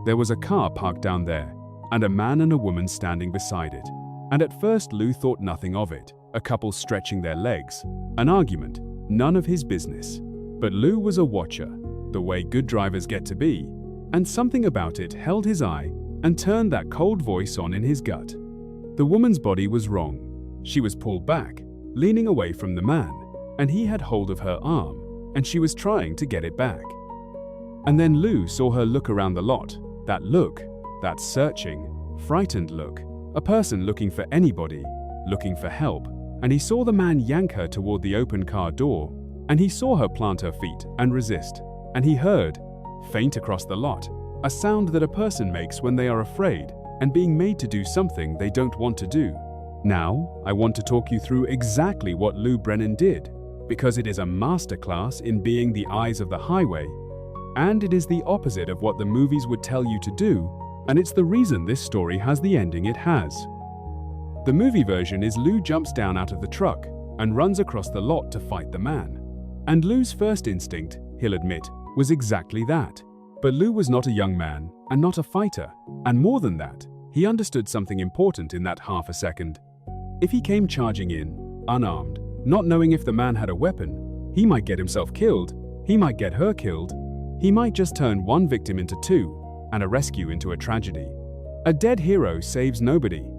There was a car parked down there, and a man and a woman standing beside it. And at first Lou thought nothing of it, a couple stretching their legs, an argument, none of his business. But Lou was a watcher, the way good drivers get to be, and something about it held his eye and turned that cold voice on in his gut. The woman's body was wrong. She was pulled back, leaning away from the man, and he had hold of her arm, and she was trying to get it back. And then Lou saw her look around the lot, that look, that searching, frightened look, a person looking for anybody, looking for help, and he saw the man yank her toward the open car door, and he saw her plant her feet and resist, and he heard, faint across the lot, a sound that a person makes when they are afraid and being made to do something they don't want to do. Now, I want to talk you through exactly what Lou Brennan did, because it is a masterclass in being the eyes of the highway, and it is the opposite of what the movies would tell you to do, and it's the reason this story has the ending it has. The movie version is Lou jumps down out of the truck and runs across the lot to fight the man. And Lou's first instinct, he'll admit, was exactly that. But Lou was not a young man and not a fighter. And more than that, he understood something important in that half a second. If he came charging in, unarmed, not knowing if the man had a weapon, he might get himself killed, he might get her killed, he might just turn one victim into two, and a rescue into a tragedy. A dead hero saves nobody.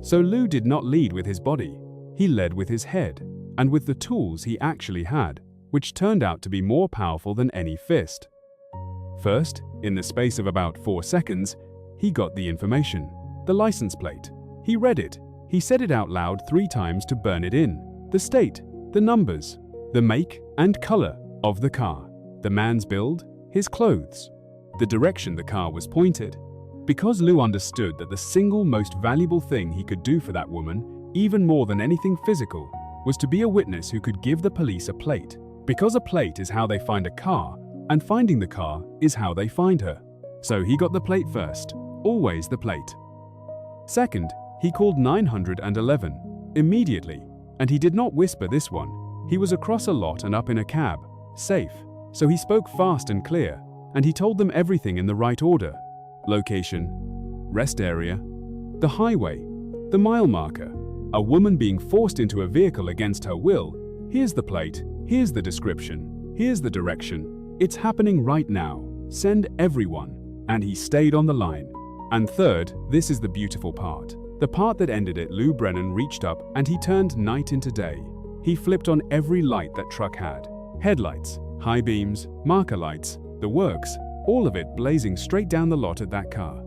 So Lou did not lead with his body, he led with his head, and with the tools he actually had, which turned out to be more powerful than any fist. First, in the space of about 4 seconds, he got the information, the license plate. He read it, he said it out loud 3 times to burn it in. The state, the numbers, the make and color of the car, the man's build, his clothes, the direction the car was pointed. Because Lou understood that the single most valuable thing he could do for that woman, even more than anything physical, was to be a witness who could give the police a plate. Because a plate is how they find a car, and finding the car is how they find her. So he got the plate first, always the plate. Second, he called 911, immediately, and he did not whisper this one. He was across a lot and up in a cab, safe, so he spoke fast and clear, and he told them everything in the right order. Location, rest area, the highway, the mile marker, a woman being forced into a vehicle against her will. Here's the plate, here's the description, here's the direction. It's happening right now. Send everyone. And he stayed on the line. And third, this is the beautiful part. The part that ended it. Lou Brennan reached up and he turned night into day. He flipped on every light that truck had. Headlights, high beams, marker lights, the works, all of it blazing straight down the lot at that car.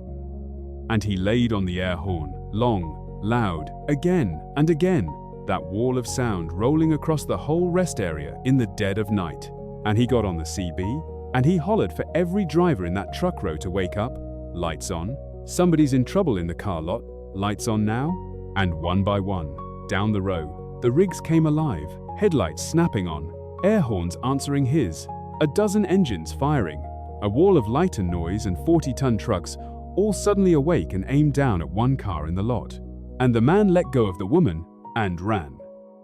And he laid on the air horn, long, loud, again and again, that wall of sound rolling across the whole rest area in the dead of night. And he got on the CB, and he hollered for every driver in that truck row to wake up. Lights on. Somebody's in trouble in the car lot. Lights on now. And one by one, down the row, the rigs came alive, headlights snapping on, air horns answering his, a dozen engines firing, a wall of light and noise, and 40-ton trucks all suddenly awake and aimed down at one car in the lot. And the man let go of the woman and ran.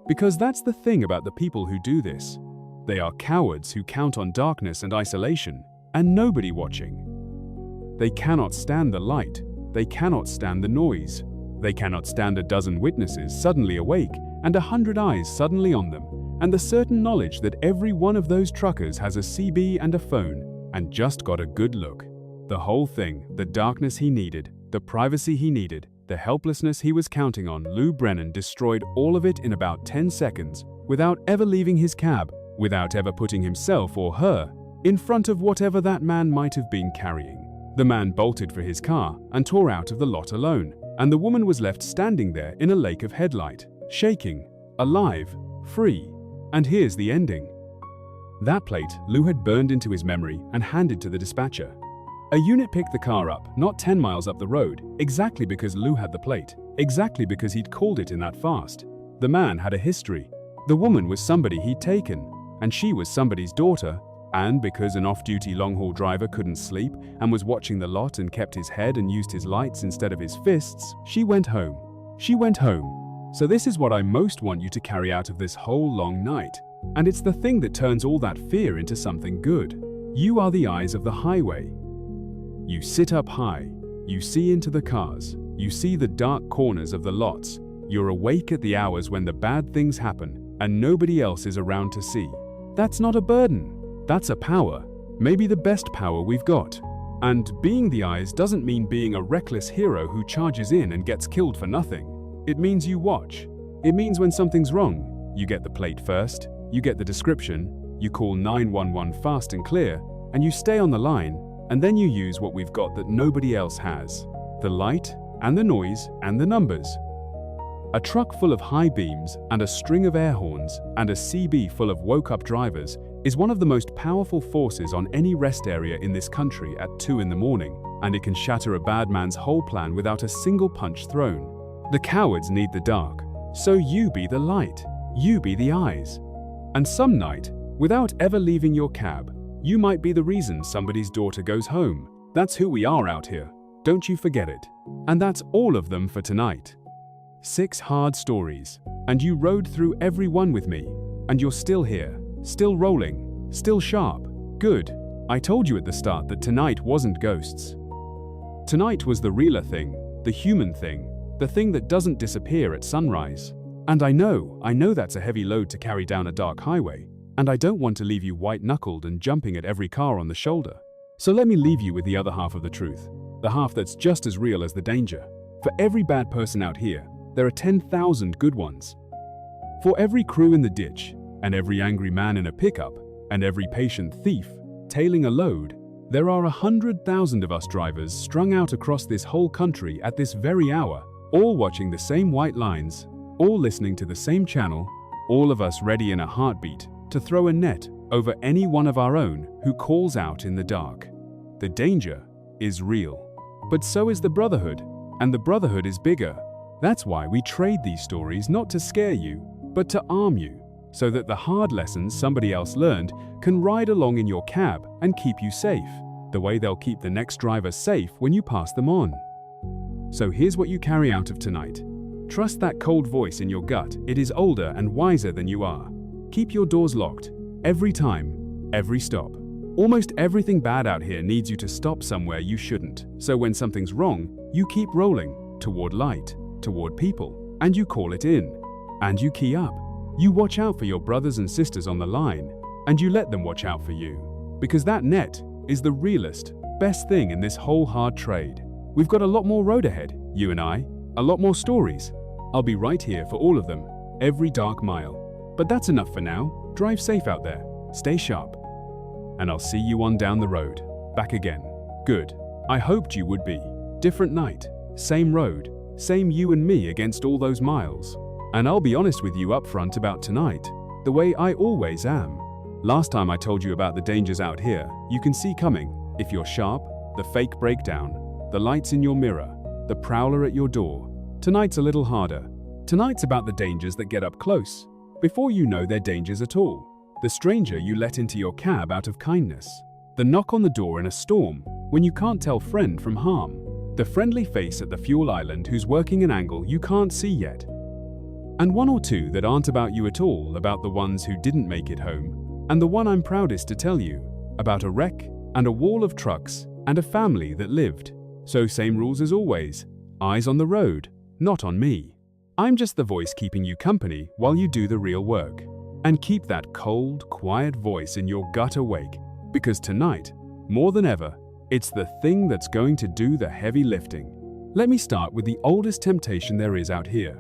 Because that's the thing about the people who do this. They are cowards who count on darkness and isolation, and nobody watching. They cannot stand the light, they cannot stand the noise, they cannot stand a dozen witnesses suddenly awake and 100 eyes suddenly on them, and the certain knowledge that every one of those truckers has a CB and a phone and just got a good look. The whole thing, the darkness he needed, the privacy he needed, the helplessness he was counting on, Lou Brennan destroyed all of it in about 10 seconds, without ever leaving his cab, without ever putting himself or her in front of whatever that man might have been carrying. The man bolted for his car and tore out of the lot alone, and the woman was left standing there in a lake of headlight, shaking, alive, free. And here's the ending. That plate Lou had burned into his memory and handed to the dispatcher. A unit picked the car up, not 10 miles up the road, exactly because Lou had the plate, exactly because he'd called it in that fast. The man had a history. The woman was somebody he'd taken, and she was somebody's daughter, and because an off-duty long-haul driver couldn't sleep and was watching the lot and kept his head and used his lights instead of his fists, she went home. She went home. So this is what I most want you to carry out of this whole long night. And it's the thing that turns all that fear into something good. You are the eyes of the highway. You sit up high. You see into the cars. You see the dark corners of the lots. You're awake at the hours when the bad things happen and nobody else is around to see. That's not a burden. That's a power. Maybe the best power we've got. And being the eyes doesn't mean being a reckless hero who charges in and gets killed for nothing. It means you watch. It means when something's wrong, you get the plate first, you get the description, you call 911 fast and clear, and you stay on the line, and then you use what we've got that nobody else has. The light, and the noise, and the numbers. A truck full of high beams, and a string of air horns, and a CB full of woke-up drivers is one of the most powerful forces on any rest area in this country at 2 in the morning, and it can shatter a bad man's whole plan without a single punch thrown. The cowards need the dark, so you be the light, you be the eyes. And some night, without ever leaving your cab, you might be the reason somebody's daughter goes home. That's who we are out here. Don't you forget it. And that's all of them for tonight. 6 hard stories. And you rode through every one with me. And you're still here, still rolling, still sharp. Good. I told you at the start that tonight wasn't ghosts. Tonight was the realer thing, the human thing, the thing that doesn't disappear at sunrise. And I know that's a heavy load to carry down a dark highway. And I don't want to leave you white-knuckled and jumping at every car on the shoulder. So let me leave you with the other half of the truth, the half that's just as real as the danger. For every bad person out here, there are 10,000 good ones. For every crew in the ditch, and every angry man in a pickup, and every patient thief tailing a load, there are 100,000 of us drivers strung out across this whole country at this very hour, all watching the same white lines, all listening to the same channel, all of us ready in a heartbeat to throw a net over any one of our own who calls out in the dark. The danger is real, but so is the brotherhood, and the brotherhood is bigger. That's why we trade these stories not to scare you, but to arm you, so that the hard lessons somebody else learned can ride along in your cab and keep you safe, the way they'll keep the next driver safe when you pass them on. So here's what you carry out of tonight. Trust that cold voice in your gut. It is older and wiser than you are. Keep your doors locked. Every time, every stop. Almost everything bad out here needs you to stop somewhere you shouldn't. So when something's wrong, you keep rolling toward light, toward people, and you call it in. And you key up. You watch out for your brothers and sisters on the line, and you let them watch out for you. Because that net is the realest, best thing in this whole hard trade. We've got a lot more road ahead, you and I, a lot more stories. I'll be right here for all of them, every dark mile. But that's enough for now. Drive safe out there. Stay sharp. And I'll see you on down the road. Back again. Good. I hoped you would be. Different night. Same road. Same you and me against all those miles. And I'll be honest with you up front about tonight, the way I always am. Last time I told you about the dangers out here, you can see coming, if you're sharp, the fake breakdown, the lights in your mirror, the prowler at your door. Tonight's a little harder. Tonight's about the dangers that get up close, before you know they're dangers at all. The stranger you let into your cab out of kindness. The knock on the door in a storm, when you can't tell friend from harm. The friendly face at the fuel island who's working an angle you can't see yet. And one or two that aren't about you at all, about the ones who didn't make it home. And the one I'm proudest to tell you, about a wreck and a wall of trucks and a family that lived. So same rules as always, eyes on the road, not on me. I'm just the voice keeping you company while you do the real work. And keep that cold, quiet voice in your gut awake, because tonight, more than ever, it's the thing that's going to do the heavy lifting. Let me start with the oldest temptation there is out here.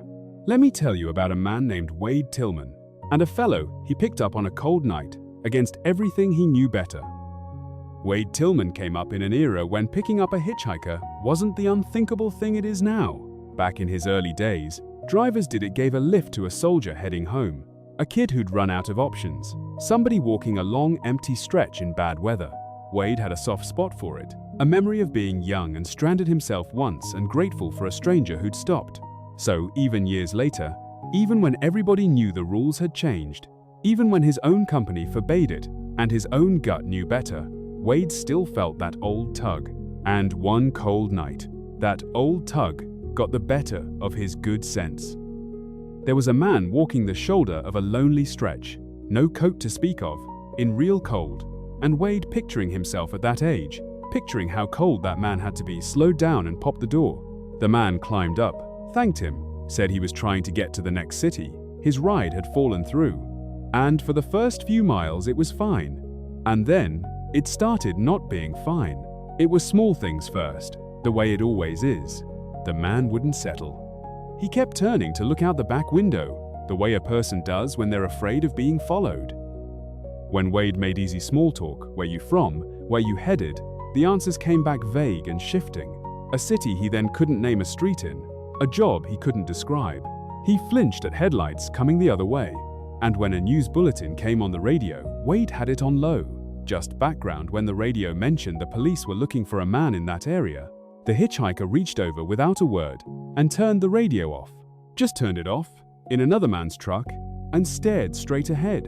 Let me tell you about a man named Wade Tillman, and a fellow he picked up on a cold night against everything he knew better. Wade Tillman came up in an era when picking up a hitchhiker wasn't the unthinkable thing it is now. Back in his early days, drivers gave a lift to a soldier heading home, a kid who'd run out of options, somebody walking a long, empty stretch in bad weather. Wade had a soft spot for it, a memory of being young and stranded himself once and grateful for a stranger who'd stopped. So, even years later, even when everybody knew the rules had changed, even when his own company forbade it and his own gut knew better, Wade still felt that old tug. And one cold night, that old tug got the better of his good sense. There was a man walking the shoulder of a lonely stretch, no coat to speak of, in real cold, and Wade, picturing himself at that age, picturing how cold that man had to be, slowed down and popped the door. The man climbed up, thanked him, said he was trying to get to the next city. His ride had fallen through. And for the first few miles it was fine. And then, it started not being fine. It was small things first, the way it always is. The man wouldn't settle. He kept turning to look out the back window, the way a person does when they're afraid of being followed. When Wade made easy small talk, where you from, where you headed, the answers came back vague and shifting. A city he then couldn't name a street in, a job he couldn't describe. He flinched at headlights coming the other way. And when a news bulletin came on the radio, Wade had it on low, just background. When the radio mentioned the police were looking for a man in that area, the hitchhiker reached over without a word and turned the radio off. Just turned it off, in another man's truck, and stared straight ahead.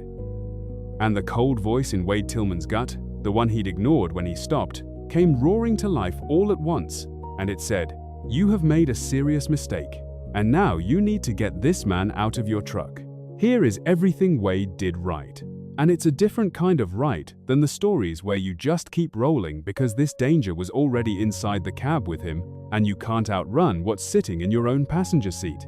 And the cold voice in Wade Tillman's gut, the one he'd ignored when he stopped, came roaring to life all at once, and it said, "You have made a serious mistake. And now you need to get this man out of your truck. Here is everything Wade did right. And it's a different kind of right than the stories where you just keep rolling because this danger was already inside the cab with him and you can't outrun what's sitting in your own passenger seat.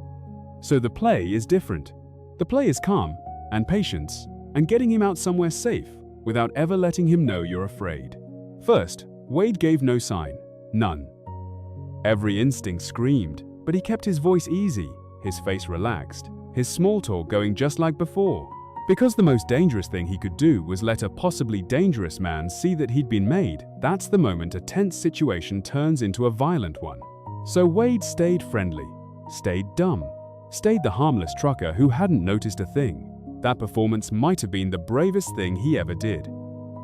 So the play is different. The play is calm and patience and getting him out somewhere safe without ever letting him know you're afraid. First, Wade gave no sign. None. Every instinct screamed, but he kept his voice easy, his face relaxed, his small talk going just like before. Because the most dangerous thing he could do was let a possibly dangerous man see that he'd been made, that's the moment a tense situation turns into a violent one. So Wade stayed friendly, stayed dumb, stayed the harmless trucker who hadn't noticed a thing. That performance might have been the bravest thing he ever did.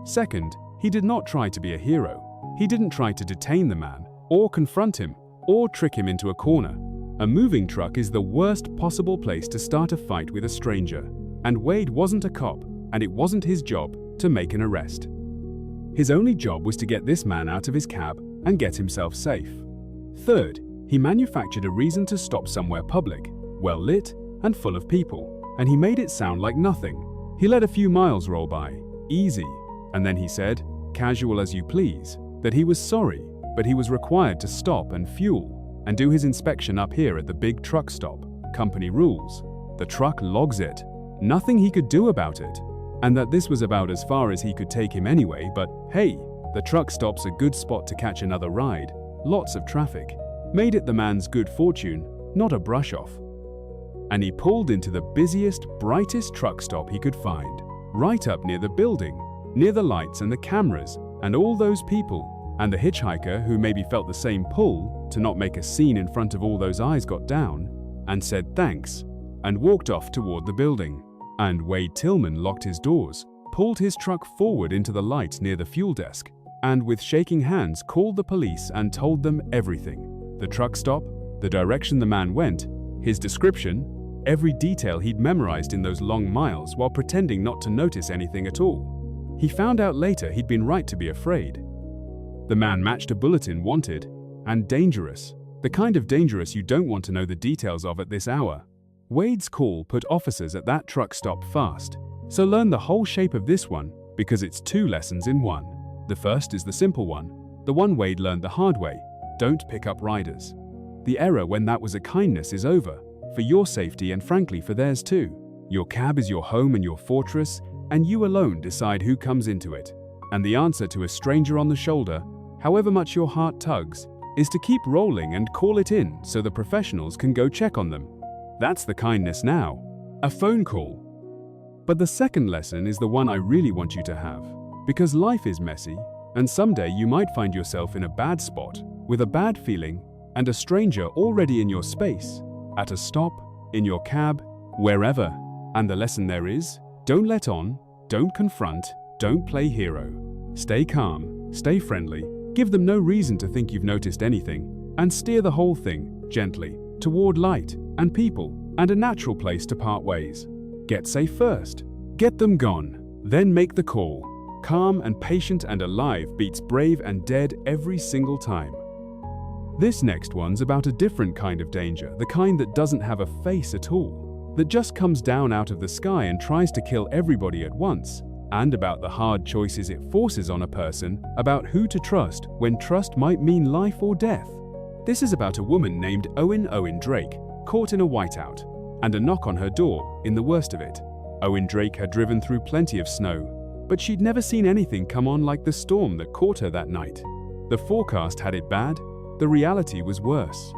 Second, he did not try to be a hero. He didn't try to detain the man, or confront him, or trick him into a corner. A moving truck is the worst possible place to start a fight with a stranger. And Wade wasn't a cop, and it wasn't his job to make an arrest. His only job was to get this man out of his cab and get himself safe. Third, he manufactured a reason to stop somewhere public, well lit and full of people, and he made it sound like nothing. He let a few miles roll by, easy, and then he said, casual as you please, that he was sorry, but he was required to stop and fuel and do his inspection up here at the big truck stop. Company rules. The truck logs it. Nothing he could do about it, and that this was about as far as he could take him anyway, but hey, the truck stop's a good spot to catch another ride, lots of traffic. Made it the man's good fortune, not a brush-off. And he pulled into the busiest, brightest truck stop he could find, right up near the building, near the lights and the cameras, and all those people, and the hitchhiker who maybe felt the same pull to not make a scene in front of all those eyes got down, and said thanks, and walked off toward the building. And Wade Tillman locked his doors, pulled his truck forward into the light near the fuel desk, and with shaking hands called the police and told them everything. The truck stop, the direction the man went, his description, every detail he'd memorized in those long miles while pretending not to notice anything at all. He found out later he'd been right to be afraid. The man matched a bulletin wanted and dangerous, the kind of dangerous you don't want to know the details of at this hour. Wade's call put officers at that truck stop fast, so learn the whole shape of this one because it's two lessons in one. The first is the simple one, the one Wade learned the hard way: don't pick up riders. The error when that was a kindness is over, for your safety and frankly for theirs too. Your cab is your home and your fortress, and you alone decide who comes into it. And the answer to a stranger on the shoulder, however much your heart tugs, is to keep rolling and call it in so the professionals can go check on them. That's the kindness now, a phone call. But the second lesson is the one I really want you to have, because life is messy, and someday you might find yourself in a bad spot, with a bad feeling, and a stranger already in your space, at a stop, in your cab, wherever. And the lesson there is, don't let on, don't confront, don't play hero. Stay calm, stay friendly, give them no reason to think you've noticed anything, and steer the whole thing, gently, toward light and people and a natural place to part ways. Get safe first. Get them gone. Then make the call. Calm and patient and alive beats brave and dead every single time. This next one's about a different kind of danger, the kind that doesn't have a face at all, that just comes down out of the sky and tries to kill everybody at once, and about the hard choices it forces on a person about who to trust when trust might mean life or death. This is about a woman named Owen Drake, caught in a whiteout, and a knock on her door in the worst of it. Owen Drake had driven through plenty of snow, but she'd never seen anything come on like the storm that caught her that night. The forecast had it bad, the reality was worse.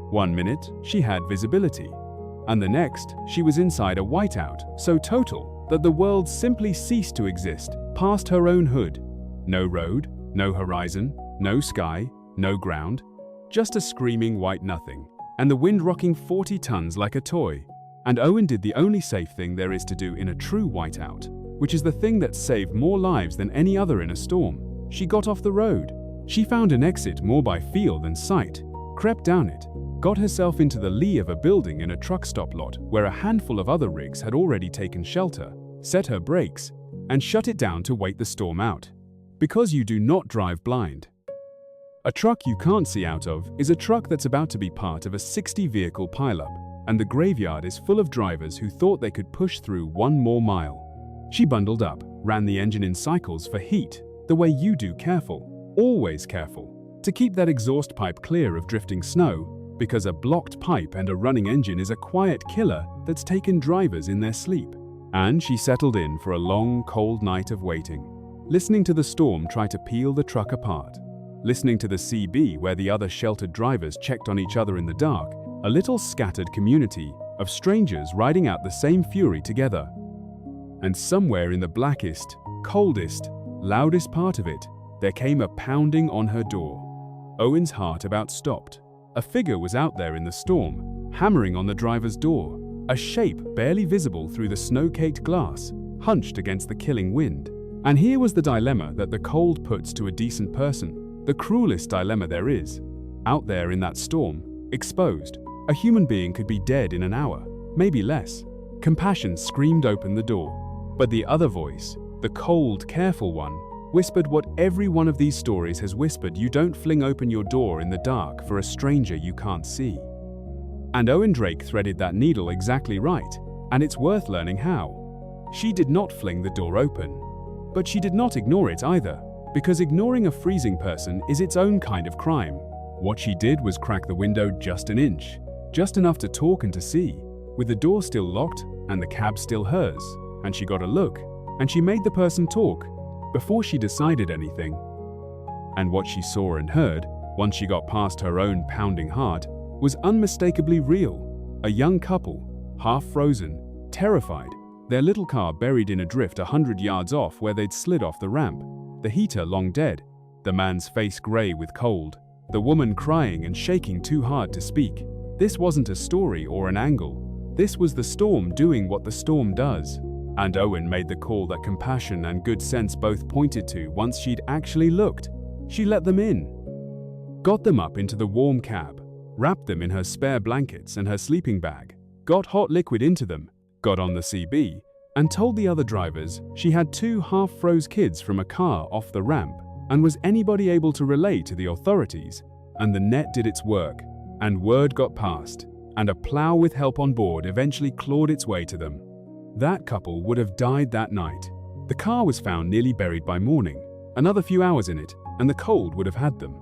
One minute, she had visibility, and the next, she was inside a whiteout so total that the world simply ceased to exist past her own hood. No road, no horizon, no sky, no ground, just a screaming white nothing, and the wind rocking 40 tons like a toy. And Owen did the only safe thing there is to do in a true whiteout, which is the thing that saved more lives than any other in a storm. She got off the road. She found an exit more by feel than sight, crept down it, got herself into the lee of a building in a truck stop lot where a handful of other rigs had already taken shelter, set her brakes, and shut it down to wait the storm out. Because you do not drive blind. A truck you can't see out of is a truck that's about to be part of a 60-vehicle pileup, and the graveyard is full of drivers who thought they could push through one more mile. She bundled up, ran the engine in cycles for heat, the way you do, careful, always careful, to keep that exhaust pipe clear of drifting snow, because a blocked pipe and a running engine is a quiet killer that's taken drivers in their sleep. And she settled in for a long, cold night of waiting, listening to the storm try to peel the truck apart, listening to the CB where the other sheltered drivers checked on each other in the dark, a little scattered community of strangers riding out the same fury together. And somewhere in the blackest, coldest, loudest part of it, there came a pounding on her door. Owen's heart about stopped. A figure was out there in the storm, hammering on the driver's door, a shape barely visible through the snow-caked glass, hunched against the killing wind. And here was the dilemma that the cold puts to a decent person, the cruelest dilemma there is. Out there in that storm, exposed, a human being could be dead in an hour, maybe less. Compassion screamed open the door. But the other voice, the cold, careful one, whispered what every one of these stories has whispered: you don't fling open your door in the dark for a stranger you can't see. And Owen Drake threaded that needle exactly right, and it's worth learning how. She did not fling the door open, but she did not ignore it either, because ignoring a freezing person is its own kind of crime. What she did was crack the window just an inch, just enough to talk and to see, with the door still locked and the cab still hers, and she got a look, and she made the person talk before she decided anything. And what she saw and heard, once she got past her own pounding heart, was unmistakably real. A young couple, half frozen, terrified, their little car buried in a drift 100 yards off where they'd slid off the ramp, the heater long dead, the man's face gray with cold, the woman crying and shaking too hard to speak. This wasn't a story or an angle. This was the storm doing what the storm does. And Owen made the call that compassion and good sense both pointed to once she'd actually looked. She let them in, got them up into the warm cab, wrapped them in her spare blankets and her sleeping bag, got hot liquid into them, got on the CB, and told the other drivers she had 2 half-froze kids from a car off the ramp, and was anybody able to relay to the authorities. And the net did its work, and word got passed, and a plow with help on board eventually clawed its way to them. That couple would have died that night. The car was found nearly buried by morning, another few hours in it, and the cold would have had them.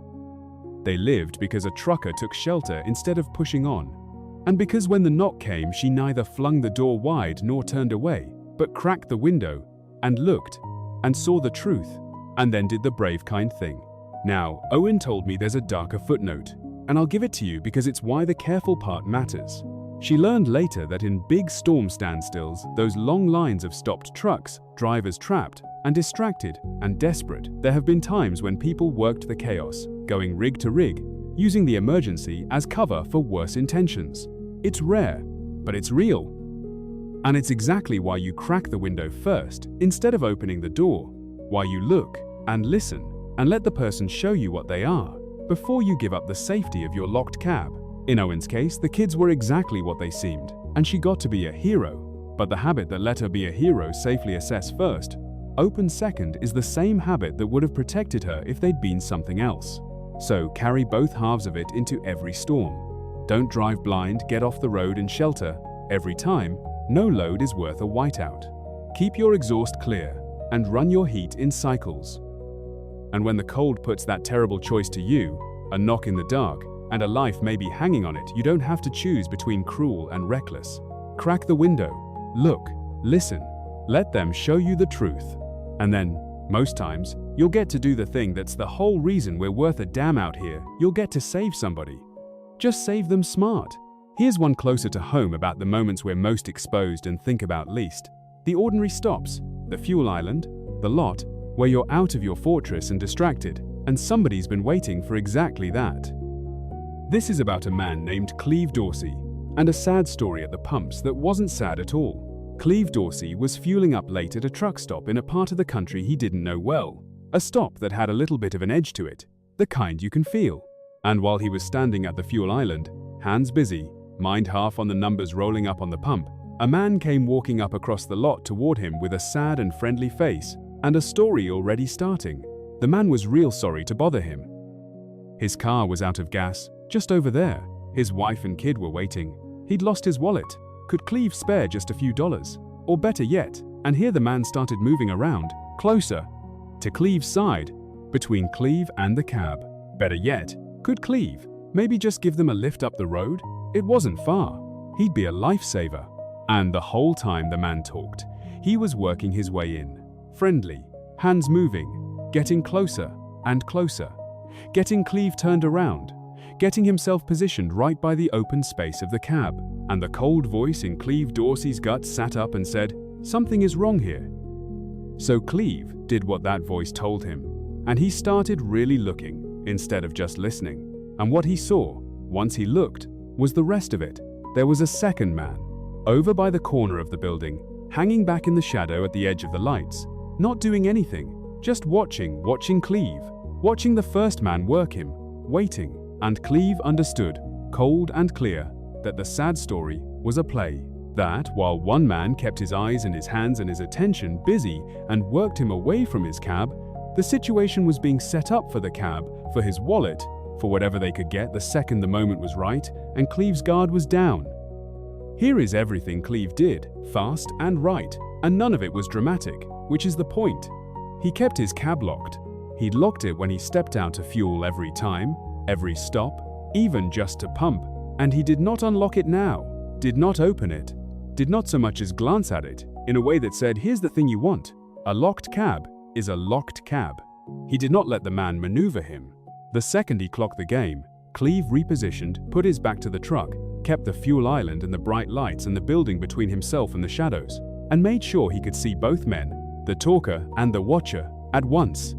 They lived because a trucker took shelter instead of pushing on, and because when the knock came she neither flung the door wide nor turned away, but cracked the window, and looked, and saw the truth, and then did the brave kind thing. Now, Owen told me there's a darker footnote, and I'll give it to you because it's why the careful part matters. She learned later that in big storm standstills, those long lines of stopped trucks, drivers trapped and distracted and desperate, there have been times when people worked the chaos, going rig to rig, using the emergency as cover for worse intentions. It's rare, but it's real. And it's exactly why you crack the window first instead of opening the door, why you look and listen and let the person show you what they are before you give up the safety of your locked cab. In Owen's case, the kids were exactly what they seemed, and she got to be a hero. But the habit that let her be a hero, safely assess first, open second, is the same habit that would have protected her if they'd been something else. So carry both halves of it into every storm. Don't drive blind, get off the road and shelter. Every time, no load is worth a whiteout. Keep your exhaust clear and run your heat in cycles. And when the cold puts that terrible choice to you, a knock in the dark, and a life may be hanging on it, you don't have to choose between cruel and reckless. Crack the window, look, listen, let them show you the truth. And then, most times, you'll get to do the thing that's the whole reason we're worth a damn out here. You'll get to save somebody. Just save them smart. Here's one closer to home about the moments we're most exposed and think about least. The ordinary stops, the fuel island, the lot, where you're out of your fortress and distracted, and somebody's been waiting for exactly that. This is about a man named Cleve Dorsey, and a sad story at the pumps that wasn't sad at all. Cleve Dorsey was fueling up late at a truck stop in a part of the country he didn't know well, a stop that had a little bit of an edge to it, the kind you can feel. And while he was standing at the fuel island, hands busy, mind half on the numbers rolling up on the pump, a man came walking up across the lot toward him with a sad and friendly face, and a story already starting. The man was real sorry to bother him. His car was out of gas, just over there. His wife and kid were waiting. He'd lost his wallet. Could Cleve spare just a few dollars? Or better yet, and here the man started moving around, closer, to Cleve's side, between Cleve and the cab. Better yet, could Cleve maybe just give them a lift up the road? It wasn't far. He'd be a lifesaver. And the whole time the man talked, he was working his way in. Friendly, hands moving, getting closer and closer, getting Cleve turned around, getting himself positioned right by the open space of the cab. And the cold voice in Cleve Dorsey's gut sat up and said, "Something is wrong here." So Cleve did what that voice told him, and he started really looking instead of just listening. And what he saw, once he looked, was the rest of it. There was a second man, over by the corner of the building, hanging back in the shadow at the edge of the lights, not doing anything, just watching Cleve, watching the first man work him, waiting. And Cleve understood, cold and clear, that the sad story was a play. That while one man kept his eyes and his hands and his attention busy and worked him away from his cab, the situation was being set up for the cab, for his wallet, for whatever they could get the second the moment was right, and Cleve's guard was down. Here is everything Cleve did, fast and right, and none of it was dramatic, which is the point. He kept his cab locked. He'd locked it when he stepped out to fuel every time, every stop, even just to pump, and he did not unlock it now, did not open it, did not so much as glance at it, in a way that said, "Here's the thing you want. A locked cab is a locked cab." He did not let the man maneuver him. The second he clocked the game, Cleve repositioned, put his back to the truck, kept the fuel island and the bright lights and the building between himself and the shadows, and made sure he could see both men, the talker and the watcher, at once.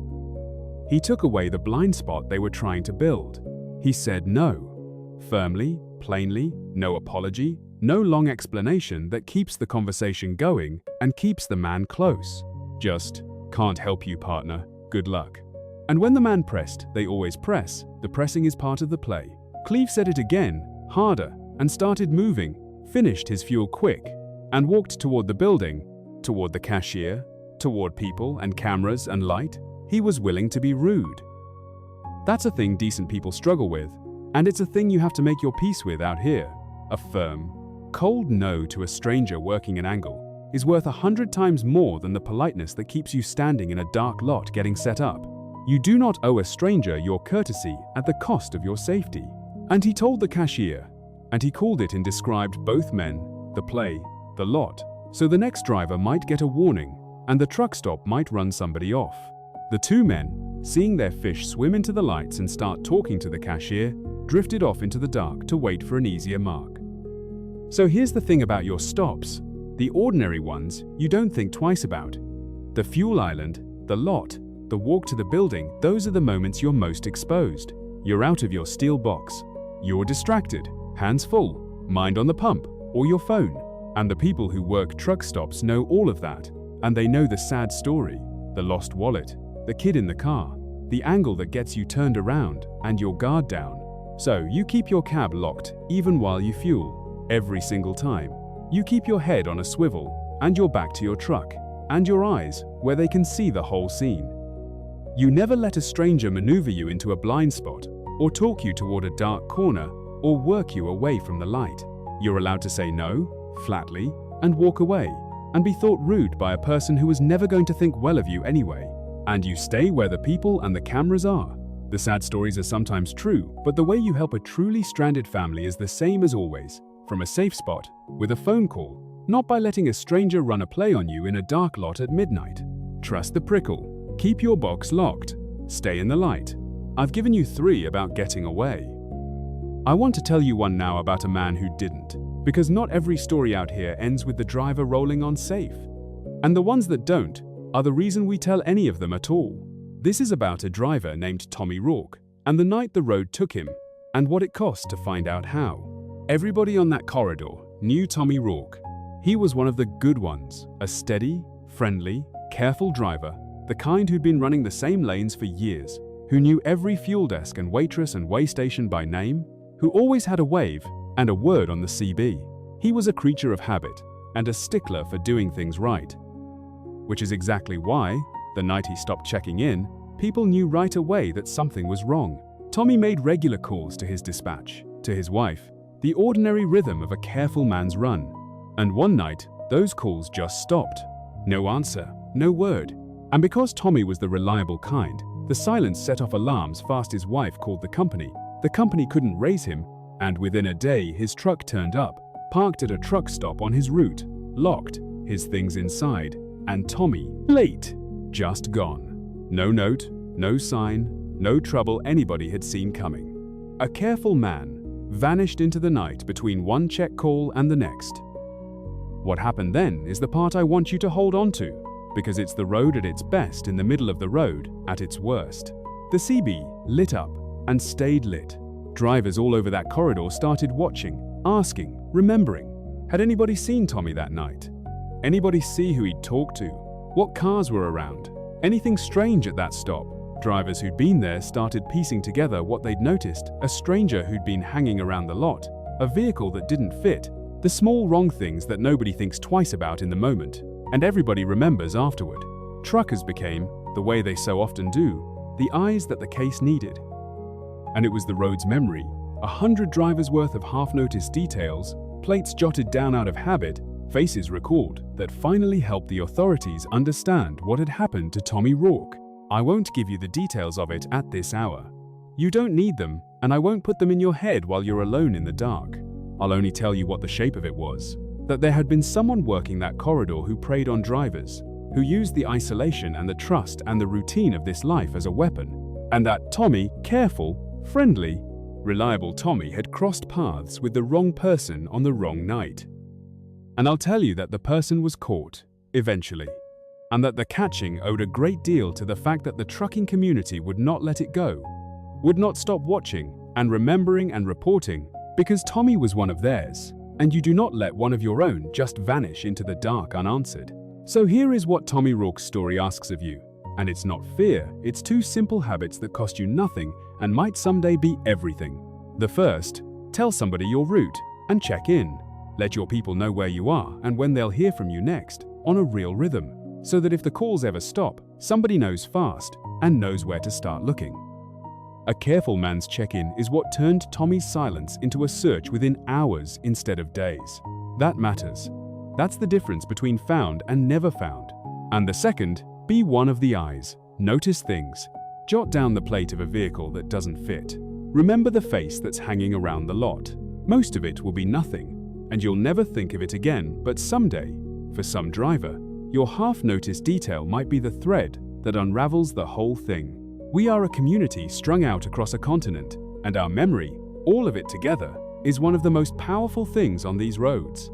He took away the blind spot they were trying to build. He said no, firmly, plainly, no apology, no long explanation that keeps the conversation going and keeps the man close. Just, "Can't help you, partner, good luck." And when the man pressed, they always press, the pressing is part of the play. Cleve said it again, harder, and started moving, finished his fuel quick, and walked toward the building, toward the cashier, toward people and cameras and light. He was willing to be rude. That's a thing decent people struggle with, and it's a thing you have to make your peace with out here. A firm, cold no to a stranger working an angle is worth 100 times more than the politeness that keeps you standing in a dark lot getting set up. You do not owe a stranger your courtesy at the cost of your safety. And he told the cashier, and he called it and described both men, the play, the lot, so the next driver might get a warning, and the truck stop might run somebody off. The two men, seeing their fish swim into the lights and start talking to the cashier, drifted off into the dark to wait for an easier mark. So here's the thing about your stops. The ordinary ones you don't think twice about. The fuel island, the lot, the walk to the building, those are the moments you're most exposed. You're out of your steel box. You're distracted, hands full, mind on the pump, or your phone. And the people who work truck stops know all of that. And they know the sad story, the lost wallet, the kid in the car, the angle that gets you turned around, and your guard down. So you keep your cab locked even while you fuel. Every single time. You keep your head on a swivel, and your back to your truck, and your eyes where they can see the whole scene. You never let a stranger maneuver you into a blind spot, or talk you toward a dark corner, or work you away from the light. You're allowed to say no, flatly, and walk away, and be thought rude by a person who was never going to think well of you anyway. And you stay where the people and the cameras are. The sad stories are sometimes true, but the way you help a truly stranded family is the same as always. From a safe spot, with a phone call, not by letting a stranger run a play on you in a dark lot at midnight. Trust the prickle. Keep your box locked. Stay in the light. I've given you 3 about getting away. I want to tell you one now about a man who didn't, because not every story out here ends with the driver rolling on safe. And the ones that don't are the reason we tell any of them at all. This is about a driver named Tommy Rourke, and the night the road took him, and what it cost to find out how. Everybody on that corridor knew Tommy Rourke. He was one of the good ones, a steady, friendly, careful driver, the kind who'd been running the same lanes for years, who knew every fuel desk and waitress and way station by name, who always had a wave and a word on the CB. He was a creature of habit and a stickler for doing things right. Which is exactly why, the night he stopped checking in, people knew right away that something was wrong. Tommy made regular calls to his dispatch, to his wife, the ordinary rhythm of a careful man's run. And one night, those calls just stopped. No answer, no word. And because Tommy was the reliable kind, the silence set off alarms fast his wife called the company. The company couldn't raise him, and within a day his truck turned up, parked at a truck stop on his route, locked, his things inside, and Tommy, late, just gone. No note, no sign, no trouble anybody had seen coming. A careful man vanished into the night between one check call and the next. What happened then is the part I want you to hold on to, because it's the road at its best in the middle of the road at its worst. The CB lit up and stayed lit. Drivers all over that corridor started watching, asking, remembering. Had anybody seen Tommy that night? Anybody see who he'd talked to? What cars were around? Anything strange at that stop? Drivers who'd been there started piecing together what they'd noticed: a stranger who'd been hanging around the lot, a vehicle that didn't fit, the small wrong things that nobody thinks twice about in the moment, and everybody remembers afterward. Truckers became, the way they so often do, the eyes that the case needed. And it was the road's memory, 100 drivers' worth of half-noticed details, plates jotted down out of habit, faces recalled, that finally helped the authorities understand what had happened to Tommy Rourke. I won't give you the details of it at this hour. You don't need them, and I won't put them in your head while you're alone in the dark. I'll only tell you what the shape of it was. That there had been someone working that corridor who preyed on drivers, who used the isolation and the trust and the routine of this life as a weapon, and that Tommy, careful, friendly, reliable Tommy had crossed paths with the wrong person on the wrong night. And I'll tell you that the person was caught, eventually, and that the catching owed a great deal to the fact that the trucking community would not let it go, would not stop watching and remembering and reporting, because Tommy was one of theirs, and you do not let one of your own just vanish into the dark unanswered. So here is what Tommy Rourke's story asks of you, and it's not fear, it's two simple habits that cost you nothing and might someday be everything. The first, tell somebody your route and check in. Let your people know where you are and when they'll hear from you next, on a real rhythm, so that if the calls ever stop, somebody knows fast and knows where to start looking. A careful man's check-in is what turned Tommy's silence into a search within hours instead of days. That matters. That's the difference between found and never found. And the second, be one of the eyes. Notice things. Jot down the plate of a vehicle that doesn't fit. Remember the face that's hanging around the lot. Most of it will be nothing, and you'll never think of it again, but someday, for some driver, your half-noticed detail might be the thread that unravels the whole thing. We are a community strung out across a continent, and our memory, all of it together, is one of the most powerful things on these roads.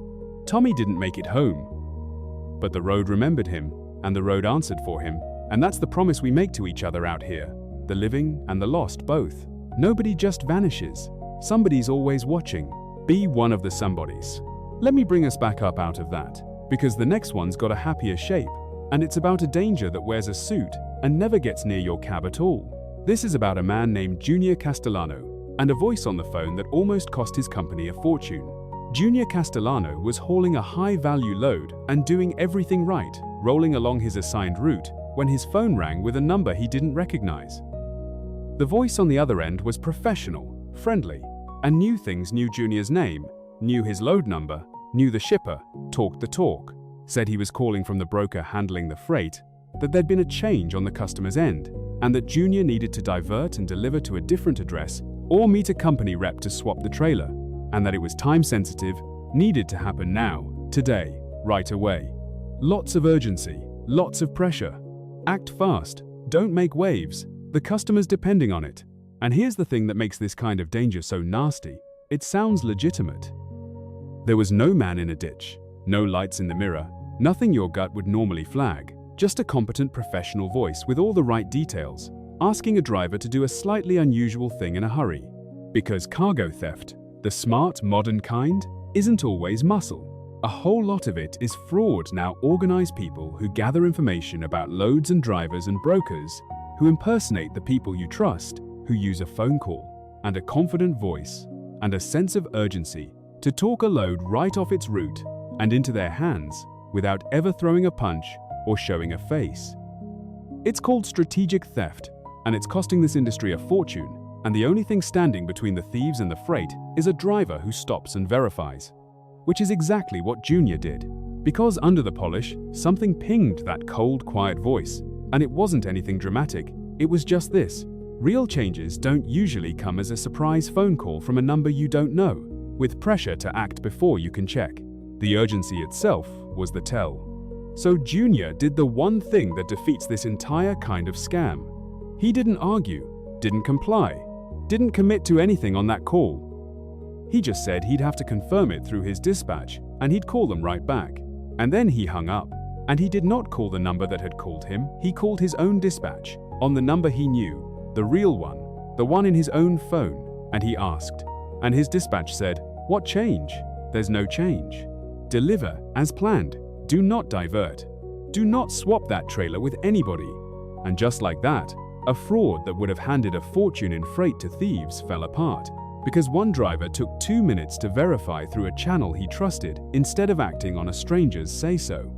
Tommy didn't make it home, but the road remembered him, and the road answered for him, and that's the promise we make to each other out here, the living and the lost both. Nobody just vanishes. Somebody's always watching. Be one of the somebodies. Let me bring us back up out of that, because the next one's got a happier shape, and it's about a danger that wears a suit and never gets near your cab at all. This is about a man named Junior Castellano and a voice on the phone that almost cost his company a fortune. Junior Castellano was hauling a high-value load and doing everything right, rolling along his assigned route, when his phone rang with a number he didn't recognize. The voice on the other end was professional, friendly, and knew things, knew Junior's name, knew his load number, knew the shipper, talked the talk, said he was calling from the broker handling the freight, that there'd been a change on the customer's end, and that Junior needed to divert and deliver to a different address or meet a company rep to swap the trailer, and that it was time-sensitive, needed to happen now, today, right away. Lots of urgency, lots of pressure. Act fast, don't make waves. The customer's depending on it. And here's the thing that makes this kind of danger so nasty. It sounds legitimate. There was no man in a ditch, no lights in the mirror, nothing your gut would normally flag, just a competent professional voice with all the right details, asking a driver to do a slightly unusual thing in a hurry. Because cargo theft, the smart, modern kind, isn't always muscle. A whole lot of it is fraud. Now organized people who gather information about loads and drivers and brokers, who impersonate the people you trust, who use a phone call and a confident voice and a sense of urgency to talk a load right off its route and into their hands without ever throwing a punch or showing a face. It's called strategic theft, and it's costing this industry a fortune, and the only thing standing between the thieves and the freight is a driver who stops and verifies. Which is exactly what Junior did. Because under the polish, something pinged that cold, quiet voice, and it wasn't anything dramatic, it was just this. Real changes don't usually come as a surprise phone call from a number you don't know, with pressure to act before you can check. The urgency itself was the tell. So Junior did the one thing that defeats this entire kind of scam. He didn't argue, didn't comply, didn't commit to anything on that call. He just said he'd have to confirm it through his dispatch, and he'd call them right back. And then he hung up. And he did not call the number that had called him, he called his own dispatch, on the number he knew, the real one, the one in his own phone, and he asked. And his dispatch said, "What change? There's no change. Deliver as planned. Do not divert. Do not swap that trailer with anybody." And just like that, a fraud that would have handed a fortune in freight to thieves fell apart, because one driver took 2 minutes to verify through a channel he trusted instead of acting on a stranger's say-so.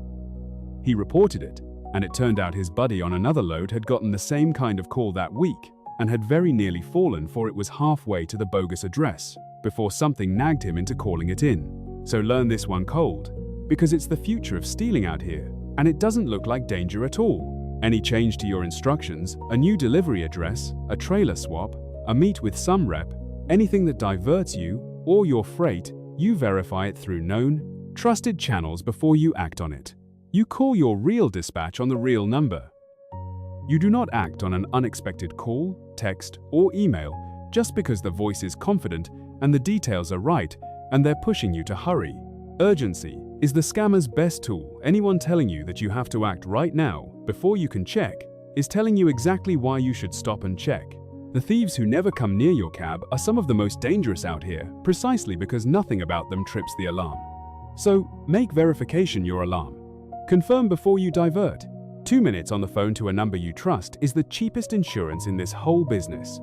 He reported it, and it turned out his buddy on another load had gotten the same kind of call that week and had very nearly fallen, for it was halfway to the bogus address before something nagged him into calling it in. So learn this one cold, because it's the future of stealing out here, and it doesn't look like danger at all. Any change to your instructions, a new delivery address, a trailer swap, a meet with some rep, anything that diverts you or your freight, you verify it through known, trusted channels before you act on it. You call your real dispatch on the real number. You do not act on an unexpected call, text, or email just because the voice is confident and the details are right and they're pushing you to hurry. Urgency is the scammer's best tool. Anyone telling you that you have to act right now before you can check is telling you exactly why you should stop and check. The thieves who never come near your cab are some of the most dangerous out here, precisely because nothing about them trips the alarm. So make verification your alarm. Confirm before you divert. 2 minutes on the phone to a number you trust is the cheapest insurance in this whole business.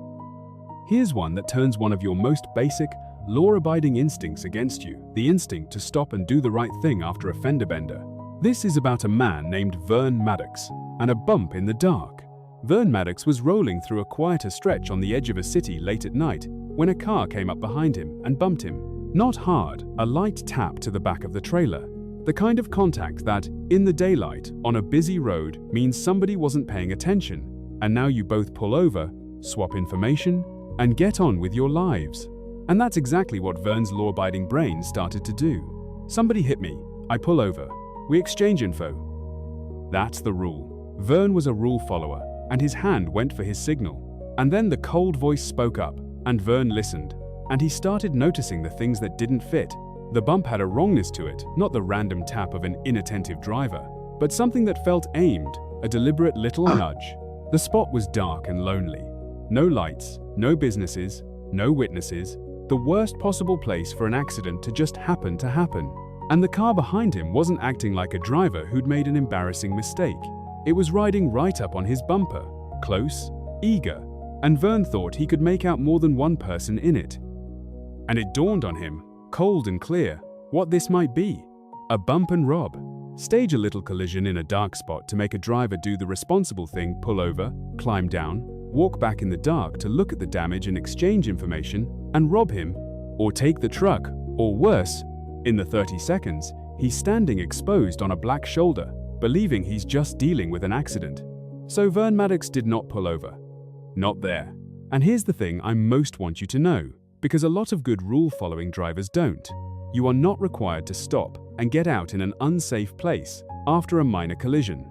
Here's one that turns one of your most basic, law-abiding instincts against you, the instinct to stop and do the right thing after a fender bender. This is about a man named Vern Maddox and a bump in the dark. Vern Maddox was rolling through a quieter stretch on the edge of a city late at night when a car came up behind him and bumped him. Not hard, a light tap to the back of the trailer. The kind of contact that, in the daylight, on a busy road, means somebody wasn't paying attention, and now you both pull over, swap information, and get on with your lives. And that's exactly what Vern's law-abiding brain started to do. Somebody hit me, I pull over, we exchange info. That's the rule. Vern was a rule follower, and his hand went for his signal. And then the cold voice spoke up, and Vern listened, and he started noticing the things that didn't fit. The bump had a wrongness to it, not the random tap of an inattentive driver, but something that felt aimed, a deliberate little nudge. The spot was dark and lonely. No lights, no businesses, no witnesses, the worst possible place for an accident to just happen to happen. And the car behind him wasn't acting like a driver who'd made an embarrassing mistake. It was riding right up on his bumper, close, eager, and Vern thought he could make out more than one person in it. And it dawned on him, cold and clear, what this might be. A bump and rob. Stage a little collision in a dark spot to make a driver do the responsible thing, pull over, climb down, walk back in the dark to look at the damage and exchange information, and rob him, or take the truck, or worse, in the 30 seconds, he's standing exposed on a black shoulder, believing he's just dealing with an accident. So Vern Maddox did not pull over. Not there. And here's the thing I most want you to know, because a lot of good rule-following drivers don't. You are not required to stop and get out in an unsafe place after a minor collision.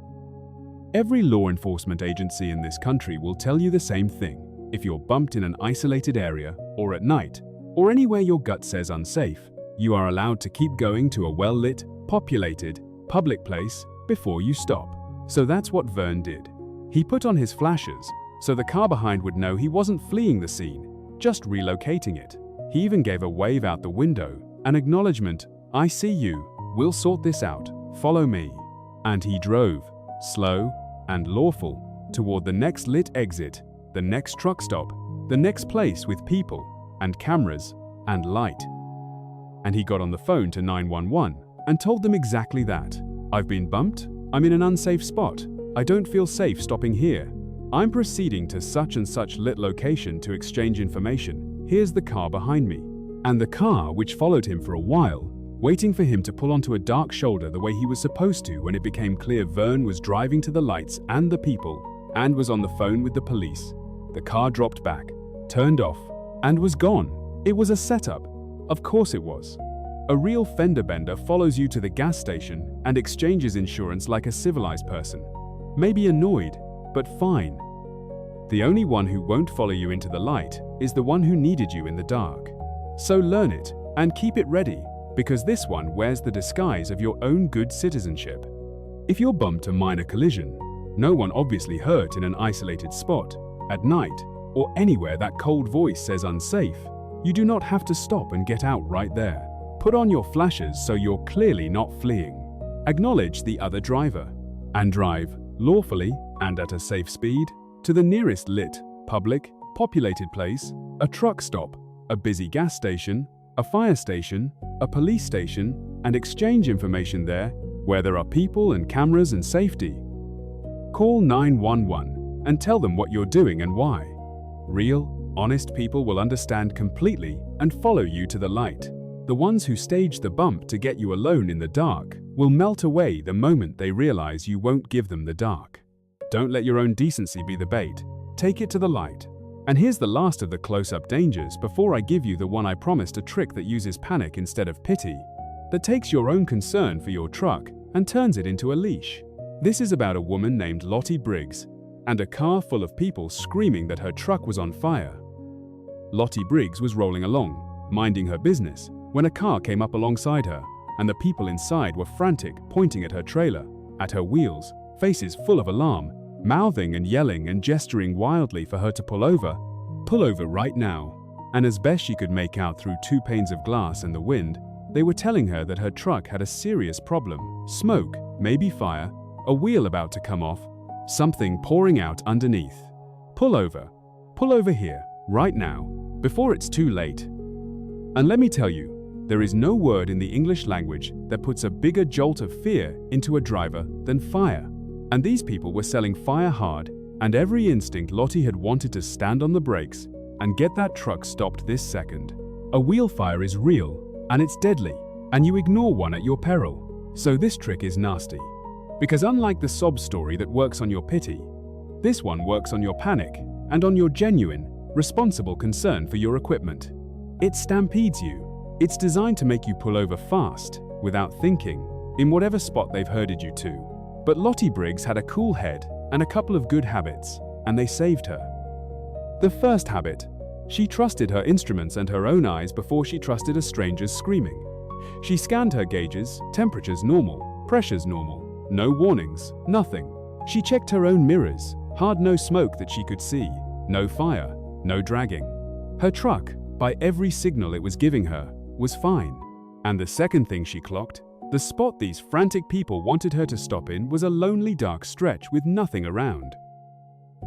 Every law enforcement agency in this country will tell you the same thing. If you're bumped in an isolated area, or at night, or anywhere your gut says unsafe, you are allowed to keep going to a well-lit, populated, public place before you stop. So that's what Vern did. He put on his flashers, so the car behind would know he wasn't fleeing the scene, just relocating it. He even gave a wave out the window, an acknowledgement, I see you, we'll sort this out, follow me. And he drove, slow and lawful, toward the next lit exit, the next truck stop, the next place with people and cameras and light. And he got on the phone to 911 and told them exactly that. I've been bumped, I'm in an unsafe spot, I don't feel safe stopping here. I'm proceeding to such and such lit location to exchange information. Here's the car behind me." And the car, which followed him for a while, waiting for him to pull onto a dark shoulder the way he was supposed to when it became clear Vern was driving to the lights and the people, and was on the phone with the police. The car dropped back, turned off, and was gone. It was a setup. Of course it was. A real fender bender follows you to the gas station and exchanges insurance like a civilized person. Maybe annoyed, but fine. The only one who won't follow you into the light is the one who needed you in the dark. So learn it and keep it ready, because this one wears the disguise of your own good citizenship. If you're bumped a minor collision, no one obviously hurt in an isolated spot, at night, or anywhere that cold voice says unsafe, you do not have to stop and get out right there. Put on your flashers so you're clearly not fleeing. Acknowledge the other driver, and drive, lawfully and at a safe speed, to the nearest lit, public, populated place, a truck stop, a busy gas station, a fire station, a police station, and exchange information there where there are people and cameras and safety. Call 911 and tell them what you're doing and why. Real, honest people will understand completely and follow you to the light. The ones who stage the bump to get you alone in the dark will melt away the moment they realize you won't give them the dark. Don't let your own decency be the bait. Take it to the light. And here's the last of the close-up dangers before I give you the one I promised, a trick that uses panic instead of pity, that takes your own concern for your truck and turns it into a leash. This is about a woman named Lottie Briggs and a car full of people screaming that her truck was on fire. Lottie Briggs was rolling along, minding her business, when a car came up alongside her, and the people inside were frantic, pointing at her trailer, at her wheels, faces full of alarm, mouthing and yelling and gesturing wildly for her to pull over. Pull over right now. And as best she could make out through 2 panes of glass and the wind, they were telling her that her truck had a serious problem. Smoke, maybe fire, a wheel about to come off, something pouring out underneath. Pull over. Pull over here, right now, before it's too late. And let me tell you, there is no word in the English language that puts a bigger jolt of fear into a driver than fire. And these people were selling fire hard, and every instinct Lottie had wanted to stand on the brakes and get that truck stopped this second. A wheel fire is real, and it's deadly, and you ignore one at your peril. So this trick is nasty. Because unlike the sob story that works on your pity, this one works on your panic and on your genuine, responsible concern for your equipment. It stampedes you. It's designed to make you pull over fast, without thinking, in whatever spot they've herded you to. But Lottie Briggs had a cool head and a couple of good habits, and they saved her. The first habit: she trusted her instruments and her own eyes before she trusted a stranger's screaming. She scanned her gauges, temperatures normal, pressures normal, no warnings, nothing. She checked her own mirrors, hard no smoke that she could see, no fire, no dragging. Her truck, by every signal it was giving her, was fine. And the second thing she clocked: the spot these frantic people wanted her to stop in was a lonely dark stretch with nothing around.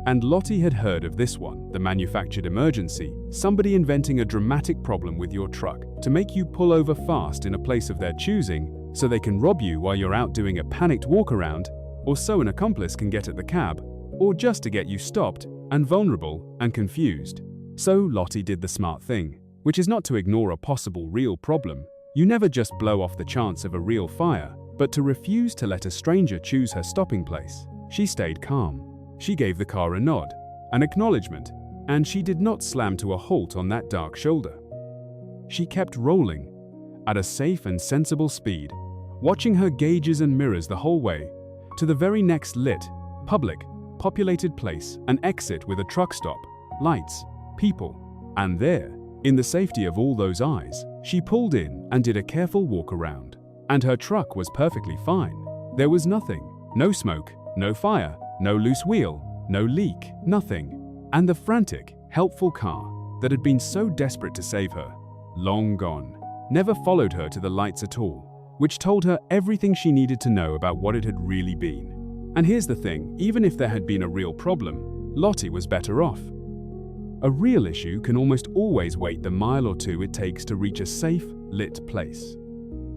And Lottie had heard of this one, the manufactured emergency, somebody inventing a dramatic problem with your truck to make you pull over fast in a place of their choosing so they can rob you while you're out doing a panicked walk around, or so an accomplice can get at the cab, or just to get you stopped and vulnerable and confused. So Lottie did the smart thing, which is not to ignore a possible real problem. You never just blow off the chance of a real fire, but to refuse to let a stranger choose her stopping place. She stayed calm. She gave the car a nod, an acknowledgement, and she did not slam to a halt on that dark shoulder. She kept rolling, at a safe and sensible speed, watching her gauges and mirrors the whole way, to the very next lit, public, populated place, an exit with a truck stop, lights, people, and there, in the safety of all those eyes, she pulled in and did a careful walk around. And her truck was perfectly fine. There was nothing, no smoke, no fire, no loose wheel, no leak, nothing. And the frantic, helpful car that had been so desperate to save her, long gone, never followed her to the lights at all, which told her everything she needed to know about what it had really been. And here's the thing, even if there had been a real problem, Lottie was better off. A real issue can almost always wait the mile or two it takes to reach a safe, lit place.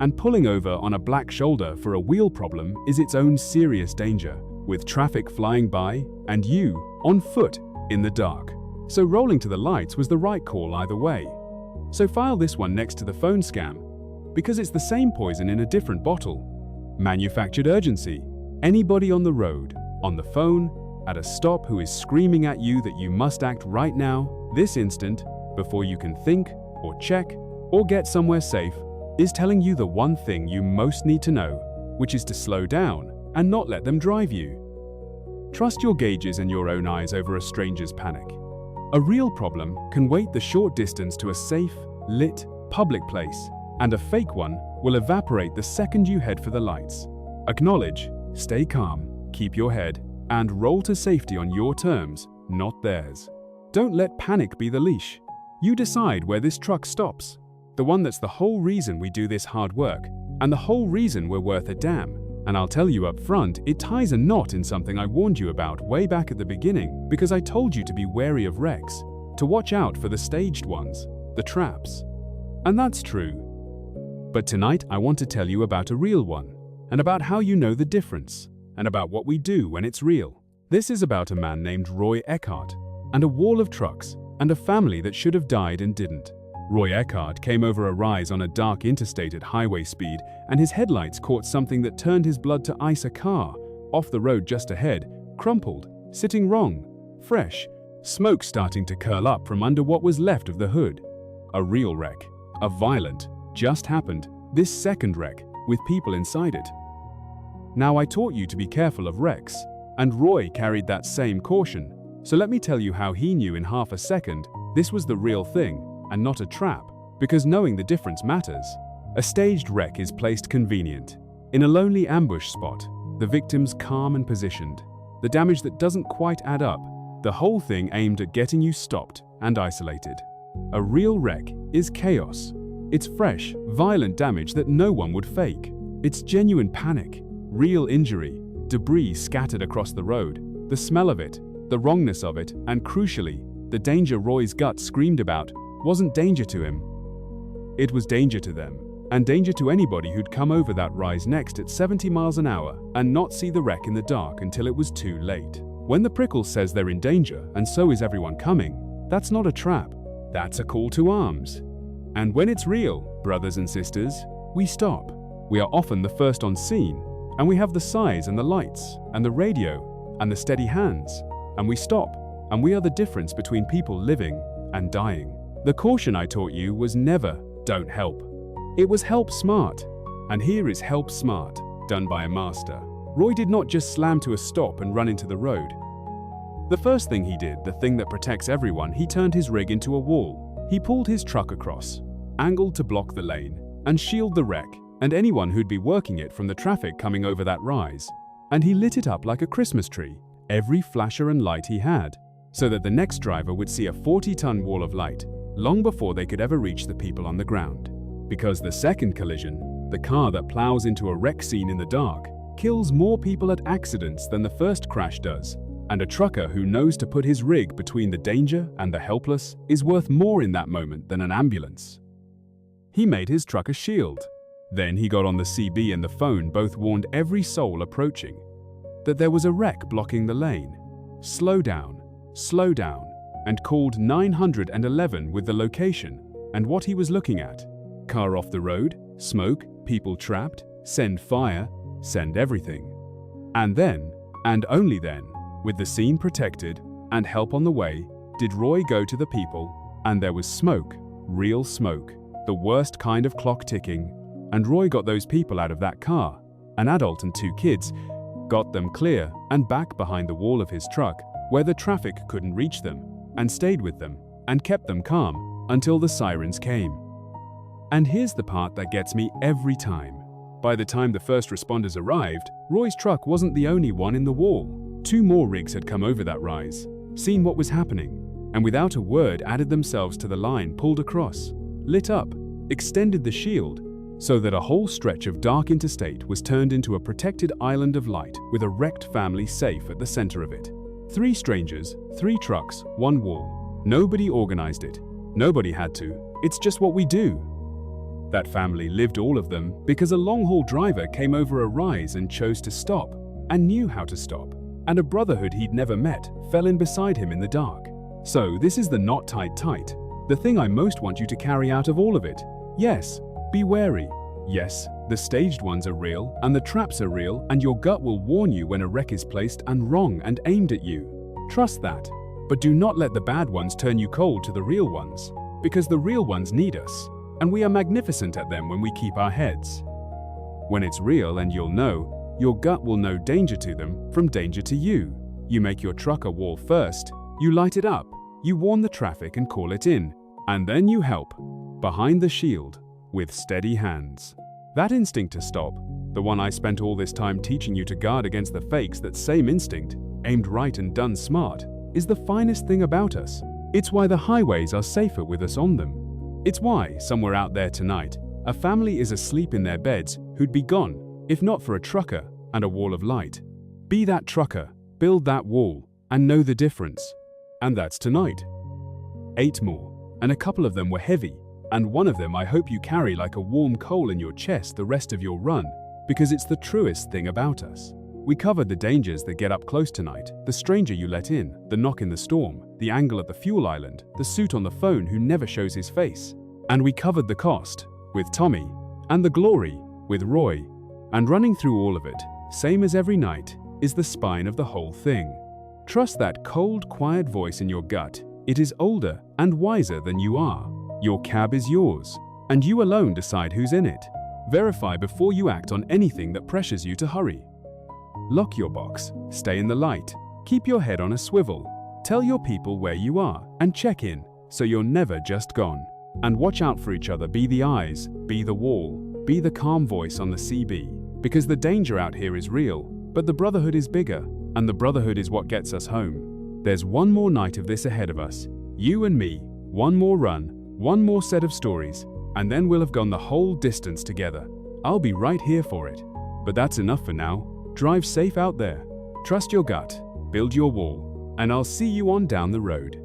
And pulling over on a black shoulder for a wheel problem is its own serious danger, with traffic flying by and you on foot in the dark. So rolling to the lights was the right call either way. So file this one next to the phone scam, because it's the same poison in a different bottle. Manufactured urgency. Anybody on the road, on the phone, at a stop who is screaming at you that you must act right now, this instant, before you can think or check or get somewhere safe, is telling you the one thing you most need to know, which is to slow down and not let them drive you. Trust your gauges and your own eyes over a stranger's panic. A real problem can wait the short distance to a safe, lit, public place, and a fake one will evaporate the second you head for the lights. Acknowledge, stay calm, keep your head, and roll to safety on your terms, not theirs. Don't let panic be the leash. You decide where this truck stops. The one that's the whole reason we do this hard work, and the whole reason we're worth a damn. And I'll tell you up front, it ties a knot in something I warned you about way back at the beginning, because I told you to be wary of wrecks, to watch out for the staged ones, the traps. And that's true. But tonight I want to tell you about a real one, and about how you know the difference, and about what we do when it's real. This is about a man named Roy Eckhart, and a wall of trucks, and a family that should have died and didn't. Roy Eckhart came over a rise on a dark interstate at highway speed, and his headlights caught something that turned his blood to ice. A car, off the road just ahead, crumpled, sitting wrong, fresh, smoke starting to curl up from under what was left of the hood. A real wreck, a violent, just happened, this second wreck, with people inside it. Now I taught you to be careful of wrecks, and Roy carried that same caution, so let me tell you how he knew in half a second this was the real thing, and not a trap, because knowing the difference matters. A staged wreck is placed convenient, in a lonely ambush spot, the victims calm and positioned, the damage that doesn't quite add up, the whole thing aimed at getting you stopped and isolated. A real wreck is chaos. It's fresh, violent damage that no one would fake. It's genuine panic, real injury, debris scattered across the road, the smell of it, the wrongness of it, and crucially, the danger Roy's gut screamed about wasn't danger to him. It was danger to them, and danger to anybody who'd come over that rise next at 70 miles an hour and not see the wreck in the dark until it was too late. When the prickle says they're in danger and so is everyone coming, that's not a trap, that's a call to arms. And when it's real, brothers and sisters, we stop. We are often the first on scene, and we have the size and the lights and the radio and the steady hands, and we stop, and we are the difference between people living and dying. The caution I taught you was never, don't help. It was help smart. And here is help smart, done by a master. Roy did not just slam to a stop and run into the road. The first thing he did, the thing that protects everyone, he turned his rig into a wall. He pulled his truck across, angled to block the lane, and shield the wreck, and anyone who'd be working it from the traffic coming over that rise. And he lit it up like a Christmas tree, every flasher and light he had, so that the next driver would see a 40-ton wall of light, long before they could ever reach the people on the ground. Because the second collision, the car that plows into a wreck scene in the dark, kills more people at accidents than the first crash does, and a trucker who knows to put his rig between the danger and the helpless is worth more in that moment than an ambulance. He made his truck a shield. Then he got on the CB, and the phone both warned every soul approaching that there was a wreck blocking the lane. Slow down, and called 911 with the location and what he was looking at. Car off the road, smoke, people trapped, send fire, send everything. And then, and only then, with the scene protected and help on the way, did Roy go to the people, and there was smoke, real smoke, the worst kind of clock ticking, and Roy got those people out of that car, an adult and 2 kids, got them clear and back behind the wall of his truck where the traffic couldn't reach them, and stayed with them and kept them calm until the sirens came. And here's the part that gets me every time. By the time the first responders arrived, Roy's truck wasn't the only one in the wall. 2 more rigs had come over that rise, seen what was happening, and without a word added themselves to the line, pulled across, lit up, extended the shield, so that a whole stretch of dark interstate was turned into a protected island of light with a wrecked family safe at the center of it. 3 strangers, 3 trucks, 1 wall. Nobody organized it. Nobody had to. It's just what we do. That family lived, all of them, because a long-haul driver came over a rise and chose to stop, and knew how to stop. and a brotherhood he'd never met fell in beside him in the dark. So this is the knot tied tight, the thing I most want you to carry out of all of it. Yes, be wary. Yes, the staged ones are real, and the traps are real, and your gut will warn you when a wreck is placed and wrong and aimed at you. Trust that. But do not let the bad ones turn you cold to the real ones, because the real ones need us, and we are magnificent at them when we keep our heads. When it's real, and you'll know, your gut will know danger to them from danger to you. You make your truck a wall first, you light it up, you warn the traffic and call it in, and then you help, behind the shield, with steady hands. That instinct to stop, the one I spent all this time teaching you to guard against the fakes, that same instinct, aimed right and done smart, is the finest thing about us. It's why the highways are safer with us on them. It's why, somewhere out there tonight, a family is asleep in their beds who'd be gone, if not for a trucker and a wall of light. Be that trucker, build that wall, and know the difference. And that's tonight. 8 more, and a couple of them were heavy, and one of them I hope you carry like a warm coal in your chest the rest of your run, because it's the truest thing about us. We covered the dangers that get up close tonight, the stranger you let in, the knock in the storm, the angle at the fuel island, the suit on the phone who never shows his face. And we covered the cost, with Tommy, and the glory, with Roy. And running through all of it, same as every night, is the spine of the whole thing. Trust that cold, quiet voice in your gut. It is older and wiser than you are. Your cab is yours, and you alone decide who's in it. Verify before you act on anything that pressures you to hurry. Lock your box, stay in the light, keep your head on a swivel, tell your people where you are, and check in, so you're never just gone. And watch out for each other, be the eyes, be the wall, be the calm voice on the CB, because the danger out here is real, but the brotherhood is bigger, and the brotherhood is what gets us home. There's one more night of this ahead of us, you and me, one more run, one more set of stories, and then we'll have gone the whole distance together. I'll be right here for it. But that's enough for now. Drive safe out there, trust your gut, build your wall, and I'll see you on down the road.